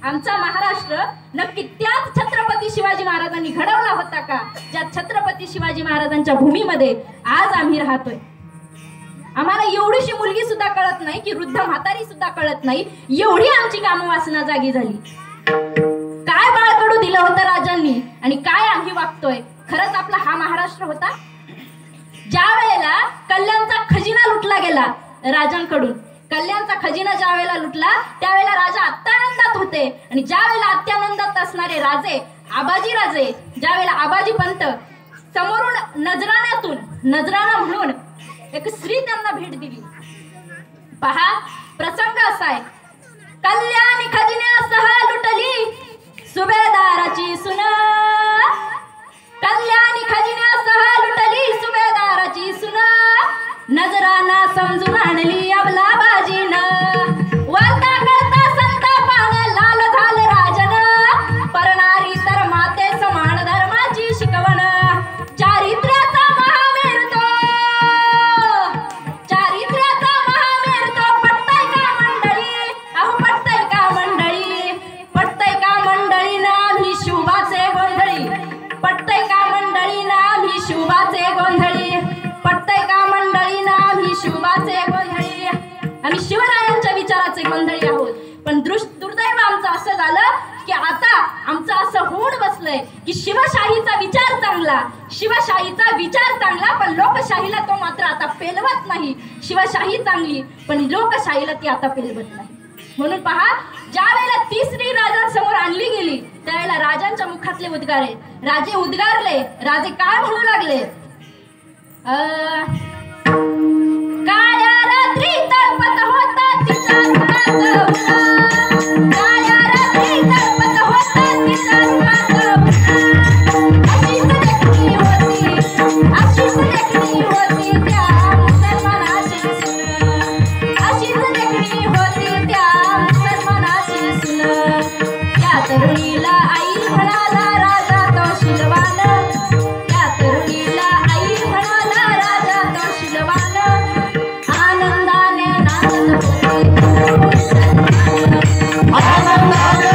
[SPEAKER 1] आमचा महाराष्ट्र नक्की त्याच छत्रपती शिवाजी महाराजांनी घडवला होता का ज्या छत्रपती शिवाजी महाराजांच्या भूमीमध्ये आज आम्ही राहतोय? आम्हाला एवढीशी मुलगी सुद्धा कळत नाही की वृद्ध म्हातारी सुद्धा कळत नाही, एवढी आमची कामवासना जागी झाली. काय बाळकडू दिलं होतं राजांनी आणि काय आम्ही वागतोय? खरंच आपला हा महाराष्ट्र होता? ज्या वेळेला कल्याणचा खजिना लुटला गेला राजांकडून, कल्याणचा खजिना ज्या वेळेला लुटला त्यावेळेला राजा अत्यानंदात होते आणि ज्या वेळेला अत्यानंदात असणारे राजे आबाजी राजे, ज्या वेळेला आबाजी पंत समोरून नजराना म्हणून एक स्त्री त्यांना भेट दिली. पहा, प्रसंग असा आहे, कल्याणी खजिन्यासह लुटली सुभेदाराची सुन, कल्याणी खजिन्यासह लुटली सुभेदाराची सुन, नजराना समजून आणली अबला बाजीनं, वार्ता करता संतापाने लाल झाले राजन, परणारी तर माते समान धर्माची शिकवण, चारित्र्याचा महामेर तो पटतय का मंडळी, अहो पटतय का मंडळी, पटतय का मंडळी ना आम्ही शिवबाचे गोंधळी, पटतय का मंडळी ना आम्ही शिवबाचे गोंधळी, पटतय का मंडळी ना आम्ही शिवबाचे गोंधळी. आम्ही शिवरायांच्या विचाराचे गोंधळी आहोत. पण दुर्दैव आमचं असं झालं की आता आमचं असं होऊन बसलंय की शिवशाहीचा विचार चांगला पण लोकशाहीला तो मात्र आता पेलवत नाही. शिवशाही चांगली पण लोकशाहीला ती आता पेलवत नाही. म्हणून पहा, ज्या वेळेला तिसरी राजांसमोर आणली गेली त्यावेळेला राजांच्या मुखातले उद्गार राजे उद्गारले. राजे काय म्हणू लागले, काळ्या रात्री तळपत होता तिच्या रुपाचं उन्हा, काळ्या रात्री तळपत होता तिच्या रुपाचं उन्हा, अशीच देखणी होती त्या मुसलमानाची सून, अशीच देखणी होती त्या मुसलमानाची सून, त्या तरुणीला आई म्हणाला राजा तो शिलवान, त्या तरुणीला आई म्हणाला राजा तो शिलवान, आनंदाने नाचत होते शिवरायांना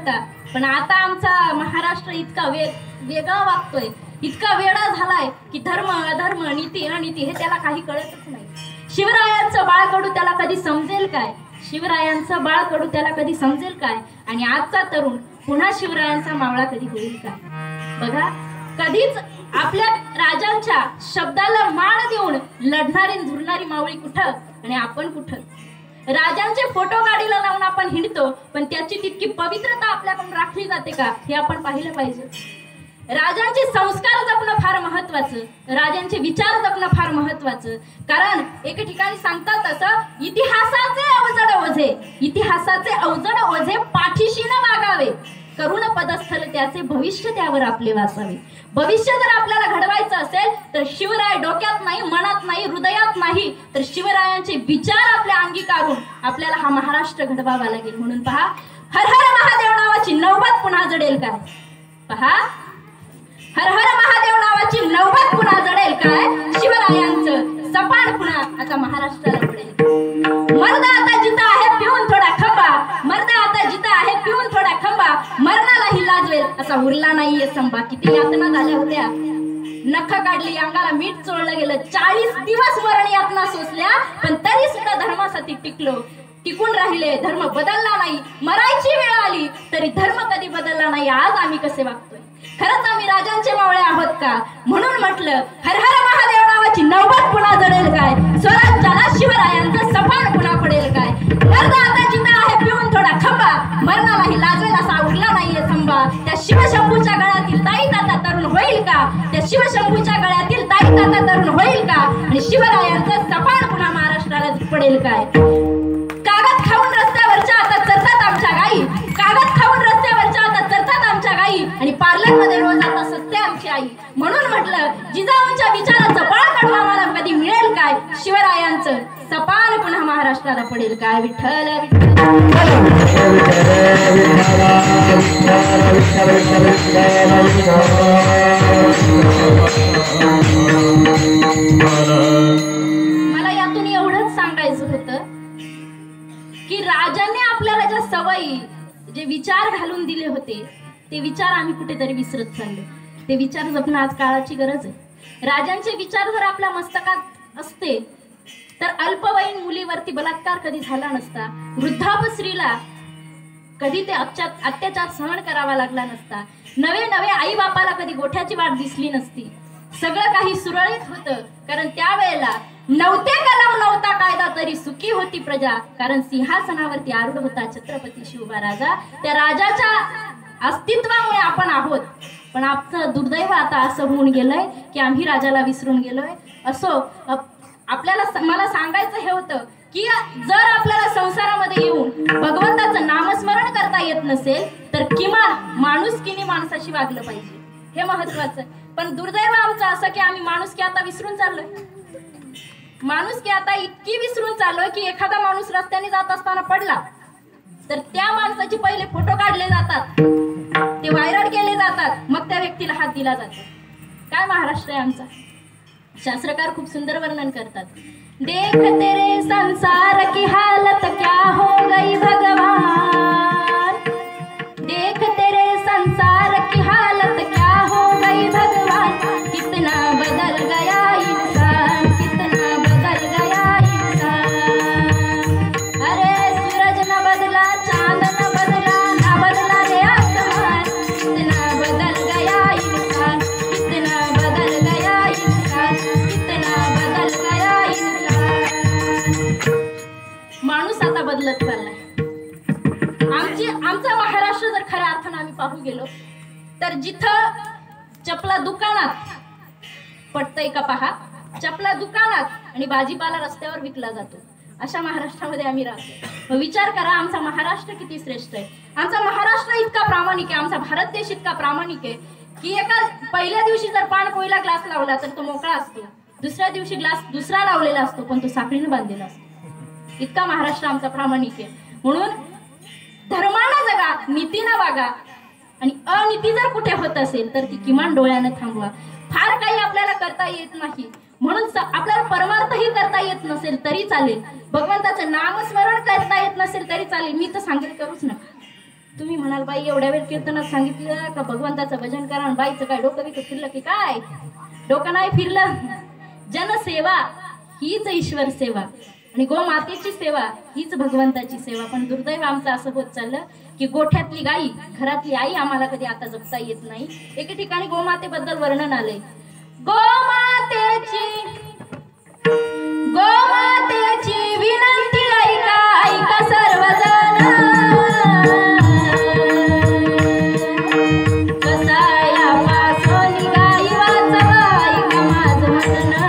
[SPEAKER 1] होता, पण आता आमचा महाराष्ट्र इतका वेगळा वागतोय, इतका वेडा झालाय की धर्म अधर्म नीती अनिती हे त्याला काही कळतच नाही. शिवरायांचं बाळकडू त्याला कधी समजेल काय? शिवरायांचं बाळकडू त्याला कधी समजेल काय? आणि आजचा तरुण पुन्हा शिवरायांचा मावळा कधी होईल काय? बघा, कधीच आपल्या राजांच्या शब्दाला मान देऊन लढणारी झुरणारी मावळी कुठं आणि आपण कुठं? राजांचे फोटो गाडीला लावून आपण हिंडतो, पण त्याची तितकी पवित्रता आपल्याकडून राखली जाते का हे आपण पाहिलं पाहिजे. राजांचे संस्कार जपणं फार महत्वाचं, राजांचे विचार जपणं फार महत्वाचं. कारण एके ठिकाणी सांगतात असं, इतिहासाचे अवजड ओझे पाठीशी न वागावे, करुण पदस्थल त्याचे भविष्य त्यावर आपले वाचावे. भविष्य जर आपल्याला घडवायचं असेल तर शिवराय डोक्यात नाही, मनात नाही, हृदयात नाही, तर शिवरायांचे विचार आपल्या अंगीकारून आपल्याला हा महाराष्ट्र घडवावा लागेल. म्हणून पहा, हर हर महादेव नावाची नौबत पुन्हा जडेल काय? पहा, हर हर महादेव नावाची नौबत पुन्हा जडेल काय? शिवरायांचं सपान पुन्हा आता महाराष्ट्राला पडेल. मर्द आता जिथं आहे पिऊन थोडा खंबा, मर्द आता जिथं आहे पिऊन थोडा खंबा, मरणालाही लाजवेल असा उरला नाहीये संबा. किती यातना झाल्या होत्या, नख काढली, अंगाला मीठ चोळलं गेलं, 40 दिवस मरण यातना सोसल्या, पण तरी सुद्धा धर्मासाठी टिकून राहिले. धर्म बदलला नाही. मरायची वेळ आली तरी धर्म कधी बदलला नाही. आज आम्ही कसे वागतोय? खरंच आम्ही राजांचे मावळे आहोत का? म्हणून म्हटलं, हर हर महादेव नावाची नौबत पुन्हा जडेल काय? स्वराज्याला शिवरायांचं सपान पुन्हा पडेल काय? मर्द आता जिथं आहे पिऊन थोडा खंबा, मरणालाही लाजवेल असा उरला नाहीये संबा. त्या शिवशंभूच्या गळ्यातील ताई ताता तरुण होईल का? त्या शिवशंभूच्या गळ्यातील ताई ताता तरुण होईल का? आणि शिवरायांचं सपान पुन्हा महाराष्ट्राला पडेल काय? कागद खाऊन रस्त्यावरच्या आता चरतात आमच्या गाई, कागद खाऊन रस्त्यावरच्या आता चरतात आमच्या गाई, आणि पार्लरमध्ये रोज आता सत्य आमची आई. म्हणून म्हटलं, जिजाऊंच्या विचाराचं बाळकडू आम्हाला कधी मिळेल काय? शिवरायांचं सपान पुन्हा महाराष्ट्राला पडेल काय? विठ्ठल मला यातून एवढंच सांगायचं होतं की राजांनी आपल्याला ज्या सवयी, जे विचार घालून दिले होते, ते विचार आम्ही कुठेतरी विसरत चाललो. ते विचार जपणं आज काळाची गरज आहे. राजांचे विचार जर आपल्या मस्तकात असते तर अल्पवयीन मुलीवरती बलात्कार कधी झाला नसता, वृद्धाप स्त्रीला कधी ते अत्याचार सहन करावा लागला नसता, नवे नवे आई बापाला कधी गोठ्याची वाट दिसली नसती. सगळं काही सुरळीत होतं, कारण त्यावेळेला नव्हते कलम नव्हता कायदा तरी सुखी होती प्रजा. कारण सिंहासनावरती आरूढ होता छत्रपती शिवबा राजा. त्या राजाच्या अस्तित्वामुळे आपण आहोत. पण आमचं दुर्दैव आता असं होऊन गेलंय की आम्ही राजाला विसरून गेलोय. असो, आपल्याला मला सांगायचं हे होतं की जर आपल्याला संसारामध्ये येऊन भगवंताचं नामस्मरण करता येत नसेल तर किमान माणुसकीने माणसाशी वागलं पाहिजे, हे महत्वाचं. पण दुर्दैव आमचं असं की आम्ही माणुसकी आता विसरून चाललोय. माणुसकी आता इतकी विसरून चाललोय की एखादा माणूस रस्त्याने जात असताना पडला तर त्या माणसाचे पहिले फोटो काढले जातात, ते व्हायरल केले जातात, मग त्या व्यक्तीला हात दिला जातो. काय महाराष्ट्र आहे आमचा? शास्त्रकार खूप सुंदर वर्णन करतात. देख तेरे संसार की हालत क्या हो गई भगवान, देख तेरे संसार की हालत क्या हो गई भगवान, कितना बदल गया इंसान, कितना बदल गया इंसान. अरे सूरज न बदला, चांद न बदला, न बदला रे आसमान, कितना बदल गया इंसान, कितना बदल गया इंसान, कितना बदल गया इंसान. माणूस आता बदलत चाललाय. आमचा महाराष्ट्र जर खऱ्या अर्थानं आम्ही पाहू गेलो तर जिथं चपला दुकानात पटतंय का पहा, चपला दुकानात आणि भाजीपाला रस्त्यावर विकला जातो, अशा महाराष्ट्रामध्ये आम्ही राहतो. विचार करा आमचा महाराष्ट्र किती श्रेष्ठ आहे. आमचा महाराष्ट्र इतका प्रामाणिक आहे, आमचा भारत देश इतका प्रामाणिक आहे की एका पहिल्या दिवशी जर पाणपोईला ग्लास लावला तर तो मोकळा असतो, दुसऱ्या दिवशी ग्लास दुसरा लावलेला असतो पण तो साखळीने बांधलेला असतो. इतका महाराष्ट्र आमचा प्रामाणिक आहे. म्हणून धर्मानं जगा, नीतीनं वागा, आणि अनीती जर कुठे होत असेल तर ती किमान डोळ्यानं थांबवा. फार काही आपल्याला करता येत नाही, म्हणून आपल्याला परमार्थही करता येत नसेल तरी चालेल, भगवंताचं नामस्मरण करता येत नसेल तरी चालेल, मी तर सांगेल करूच नका. तुम्ही म्हणाल बाई एवढ्या वेळ कीर्तनात सांगितलं का भगवंताचं भजन करा आणि बाईचं काय डोकं बिकं फिरलं की काय? डोकं नाही फिरलं. जनसेवा हीच ईश्वर सेवा आणि गोमातेची सेवा हीच भगवंताची सेवा. पण दुर्दैव आमचं असं होत चाललं की गोठ्यातली गाई घरातली आई आम्हाला कधी आता जपता येत नाही. एके ठिकाणी गोमातेबद्दल वर्णन आलंय. गोमातेची विनंती ऐका ऐका सर्वजण. कसायापासून गाई वाचवा ऐका माझं म्हणणं.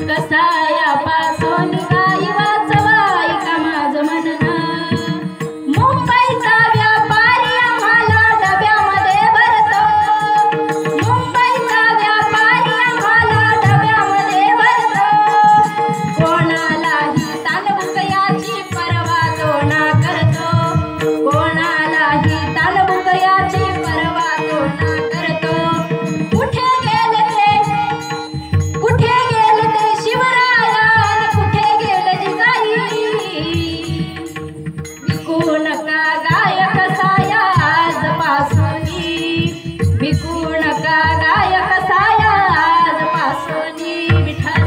[SPEAKER 1] कसायापासून गाई वाचवा ऐका माझं म्हणणं. मुंबईचा व्यापारी आम्हाला डब्यामध्ये भरतो. मुंबईचा व्यापारी आम्हाला डब्यामध्ये भरतो. कोणालाही तानबुकयाची पर्वा तो ना करतो. कोणालाही तानबुकयाची पर्वा तो ना करतो. कुठे गेले ते शिवराया कुठे गेले जिजाई. विकू नका गायक साया आजपासूनी. विकू नका गायक साया आजपासूनी. विठ्ठल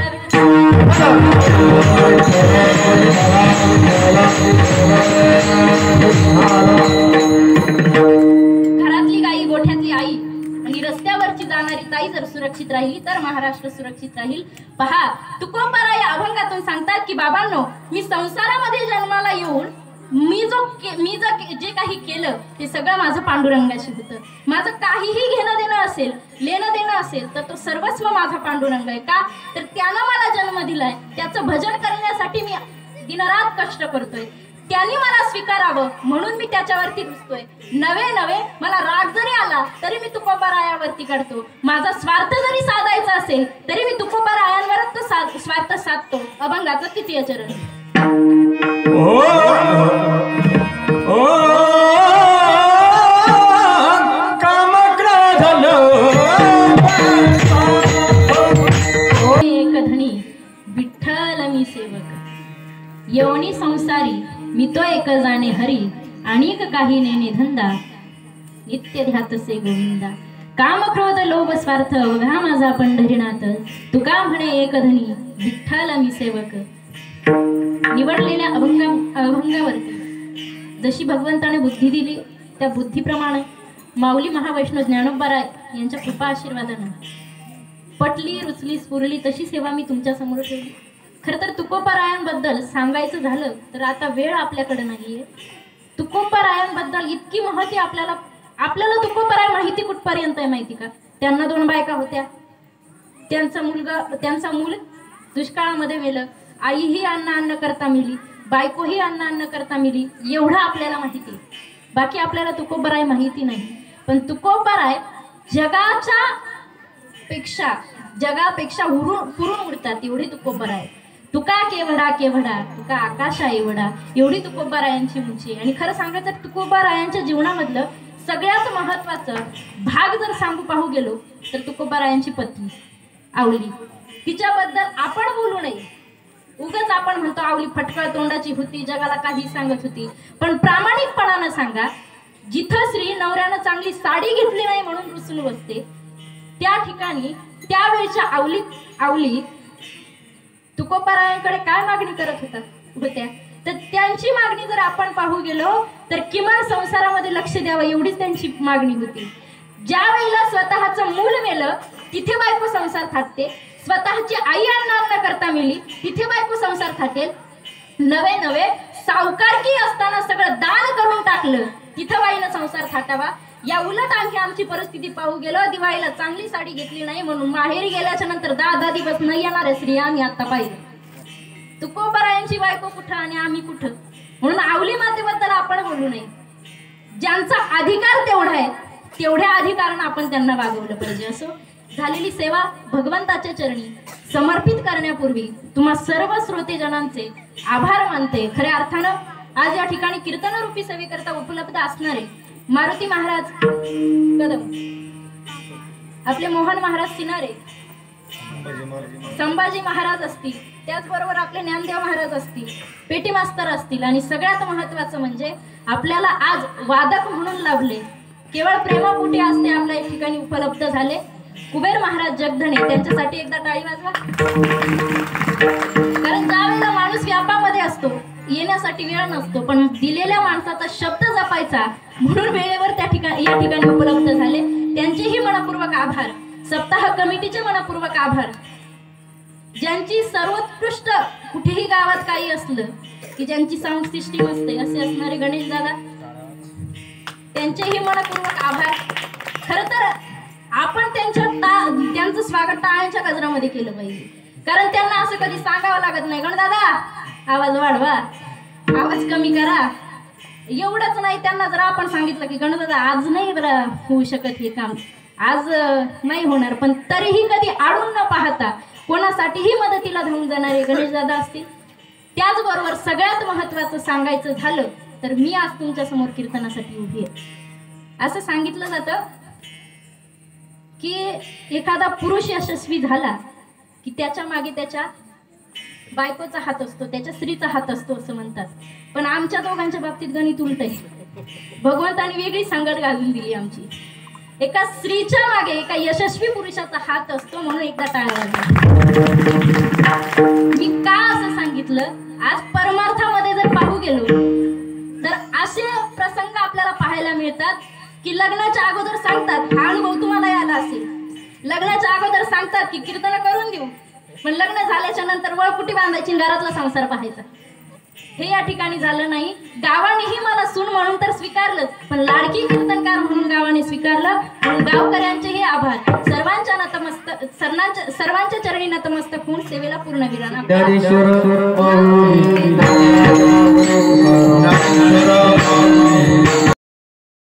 [SPEAKER 1] घरातली गाई गोठ्यातली आई आणि रस्त्यावरची जाणारी ताई जर सुरक्षित राहिली तर महाराष्ट्र सुरक्षित राहील. पहा तुकोबारा या अभंगातून सांगतात की बाबांनो, मी संसारामध्ये जन्माला येऊन मी जे काही केलं ते सगळं माझं पांडुरंगाशी होतं. माझं काहीही घेणं देणं असेल लेणं देणं असेल तर तो सर्वस्व माझा पांडुरंग आहे. का तर त्यानं मला जन्म दिलाय. त्याचं भजन करण्यासाठी मी दिनरात कष्ट करतोय. त्यांनी मला स्वीकारावं म्हणून मी त्याच्यावरती रुजतोय. नवे मला राग जरी आला तरी मी तुकोबारायावरती काढतो. माझा स्वार्थ जरी साधायचा असेल तरी मी तुकोबारायांवरच तो स्वार्थ साधतो. अभंगाचं तृतीय चरण. एक धनी विठ्ठल मी सेवक. येवणी संसारी मी तो एक जाणे हरी. अनेक काही नेणे धंदा नित्य ध्यातसे गोविंदा. काम क्रोध लोभ स्वार्थ बघा माझा पंढरीनाथ. तुका म्हणे एक धनी विठ्ठल मी सेवक. निवडलेल्या अभंगावरती जशी भगवंताने बुद्धी दिली त्या बुद्धीप्रमाणे माऊली महावैष्णव ज्ञानोबाराय यांच्या कृपा आशीर्वादानं पटली रुचली स्फुरली तशी सेवा मी तुमच्या समोर ठेवली. खरं तर तुकोबारायांबद्दल सांगायचं झालं तर आता वेळ आपल्याकडे नाहीये. तुकोबारायांबद्दल इतकी माहिती आपल्याला तुकोबाराय माहिती कुठपर्यंत आहे माहिती का? त्यांना 2 बायका होत्या. त्यांचा मूल दुष्काळामध्ये मेलं. आईही अन्न करता मिली. बायकोही अन्न करता मिली. एवढं आपल्याला माहिती. बाकी आपल्याला तुकोबाराय माहिती नाही. पण तुकोबाराय जगापेक्षा पुरून उडतात एवढी तुकोबाराय. तुका केवढा तुका आकाशा एवढा एवढी तुकोबारायांची उंची. आणि खरं सांगायचं तुकोबारायांच्या जीवनामधलं सगळ्यात महत्वाचं भाग जर पाहू गेलो तर तुकोबारायांची पत्नी आवली. तिच्याबद्दल आपण बोलू नये. उगाच आपण म्हणतो आवली फटकळ तोंडाची होती, जगाला काही सांगत होती. पण प्रामाणिकपणानं सांगा, जिथं स्त्री नवऱ्यानं चांगली साडी घेतली नाही म्हणून रुसून बसते त्या ठिकाणी त्यावेळच्या आवली तुकोबारायांकडे काय मागणी करत होत्या तर त्यांची मागणी जर आपण पाहू गेलो तर किमान संसारामध्ये लक्ष द्यावं एवढीच त्यांची मागणी होती. ज्या वेळेला स्वतःचं मूल मेलं तिथे बायको संसार थाटते. स्वतःची आई अन्न करता मिली तिथे बायको संसार थाटेल. नवे सावकारकी असताना सगळं दान करून टाकलं तिथं बाईनं संसार थाटावा. या उलट आणखी आमची परिस्थिती पाहू गेलो, दिवाळीला चांगली साडी घेतली नाही म्हणून माहेरी गेल्याच्या नंतर 10 दिवस न येणाऱ्या स्त्रिया आम्ही आता पाहिजे. तुकोबारायांची बायको कुठं आणि आम्ही कुठं. म्हणून आवली मातेबद्दल आपण बोलू नये. ज्यांचा अधिकार तेवढा आहे तेवढ्या अधिकारानं आपण त्यांना वागवलं पाहिजे. असो झालेली सेवा भगवंताच्या चरणी समर्पित करण्यापूर्वी तुम्हा सर्व श्रोतेजनांचे आभार मानते. खऱ्या अर्थानं आज या ठिकाणी कीर्तनरूपी सेवेकरता उपलब्ध असणारे मारुती महाराज कदम, आपले मोहन महाराज सिनारे, संभाजी महाराज असतील, त्याचबरोबर आपले ज्ञानदेव महाराज असतील, पेटी मास्तर असतील आणि सगळ्यात महत्वाचं म्हणजे आपल्याला आज वादक म्हणून लाभले, केवळ प्रेमापोटी आज ते आपल्या या ठिकाणी उपलब्ध झाले. कुबेर महाराज जगधने, त्यांच्यासाठी एकदा टाळी वाजवा. कारण ज्यावेळेला माणूस व्यापामध्ये असतो, येण्यासाठी वेळ नसतो, पण दिलेल्या माणसाचा शब्द जपायचा म्हणून वेळेवर या ठिकाणी उपलब्ध झाले. त्यांचेही मनपूर्वक आभार. सप्ताह कमिटीचे मनपूर्वक आभार. ज्यांची सर्वोत्कृष्ट कुठेही गावात काही असलं की ज्यांची साऊंड सिस्टीम असते असे असणारे गणेश दादा, त्यांचेही मनपूर्वक आभार. खरं तर आपण त्यांचं स्वागत टाळ्यांच्या गजरामध्ये केलं पाहिजे, कारण त्यांना असं कधी सांगावं लागत नाही, गणदादा आवाज वाढवा, आवाज कमी करा, एवढंच नाही. त्यांना जर आपण सांगितलं की गणदादा आज नाही बरं होऊ शकत हे काम, आज नाही होणार, पण तरीही कधी आडून न पाहता कोणासाठीही मदतीला धावून जाणारे गणेश दादा असतील. त्याचबरोबर सगळ्यात महत्त्वाचं सांगायचं झालं तर मी आज तुमच्या समोर कीर्तनासाठी उभी आहे. असं सांगितलं जातं की एखादा पुरुष यशस्वी झाला की त्याच्या मागे त्याच्या बायकोचा हात असतो, त्याच्या स्त्रीचा हात असतो असं म्हणतात. पण आमच्या दोघांच्या बाबतीत गणित उलट आहे. भगवंताने वेगळी संगत घालून दिली आमची. एका स्त्रीच्या मागे एका यशस्वी पुरुषाचा हात असतो, म्हणून एकदा टाळ्या वाजवा. मी का असं सांगितलं, आज परमार्थामध्ये जर पाहू गेलो तर असे प्रसंग आपल्याला पाहायला मिळतात की लग्नाच्या अगोदर सांगतात, हा अनुभव तुम्हाला आला असेल, लग्नाच्या अगोदर सांगतात की कीर्तन करून देऊ, पण लग्न झाल्याच्या नंतर वळकुटी बांधायची, घरातला संसार पाहायचा. हे या ठिकाणी झालं नाही. गावानेही मला सून म्हणून तर स्वीकारलंच, पण लाडकी कीर्तनकार म्हणून गावाने स्वीकारलं. म्हणून गावकऱ्यांचेही आभार. सर्वांच्या चरणी नतमस्तक होऊन सेवेला पूर्ण विराम.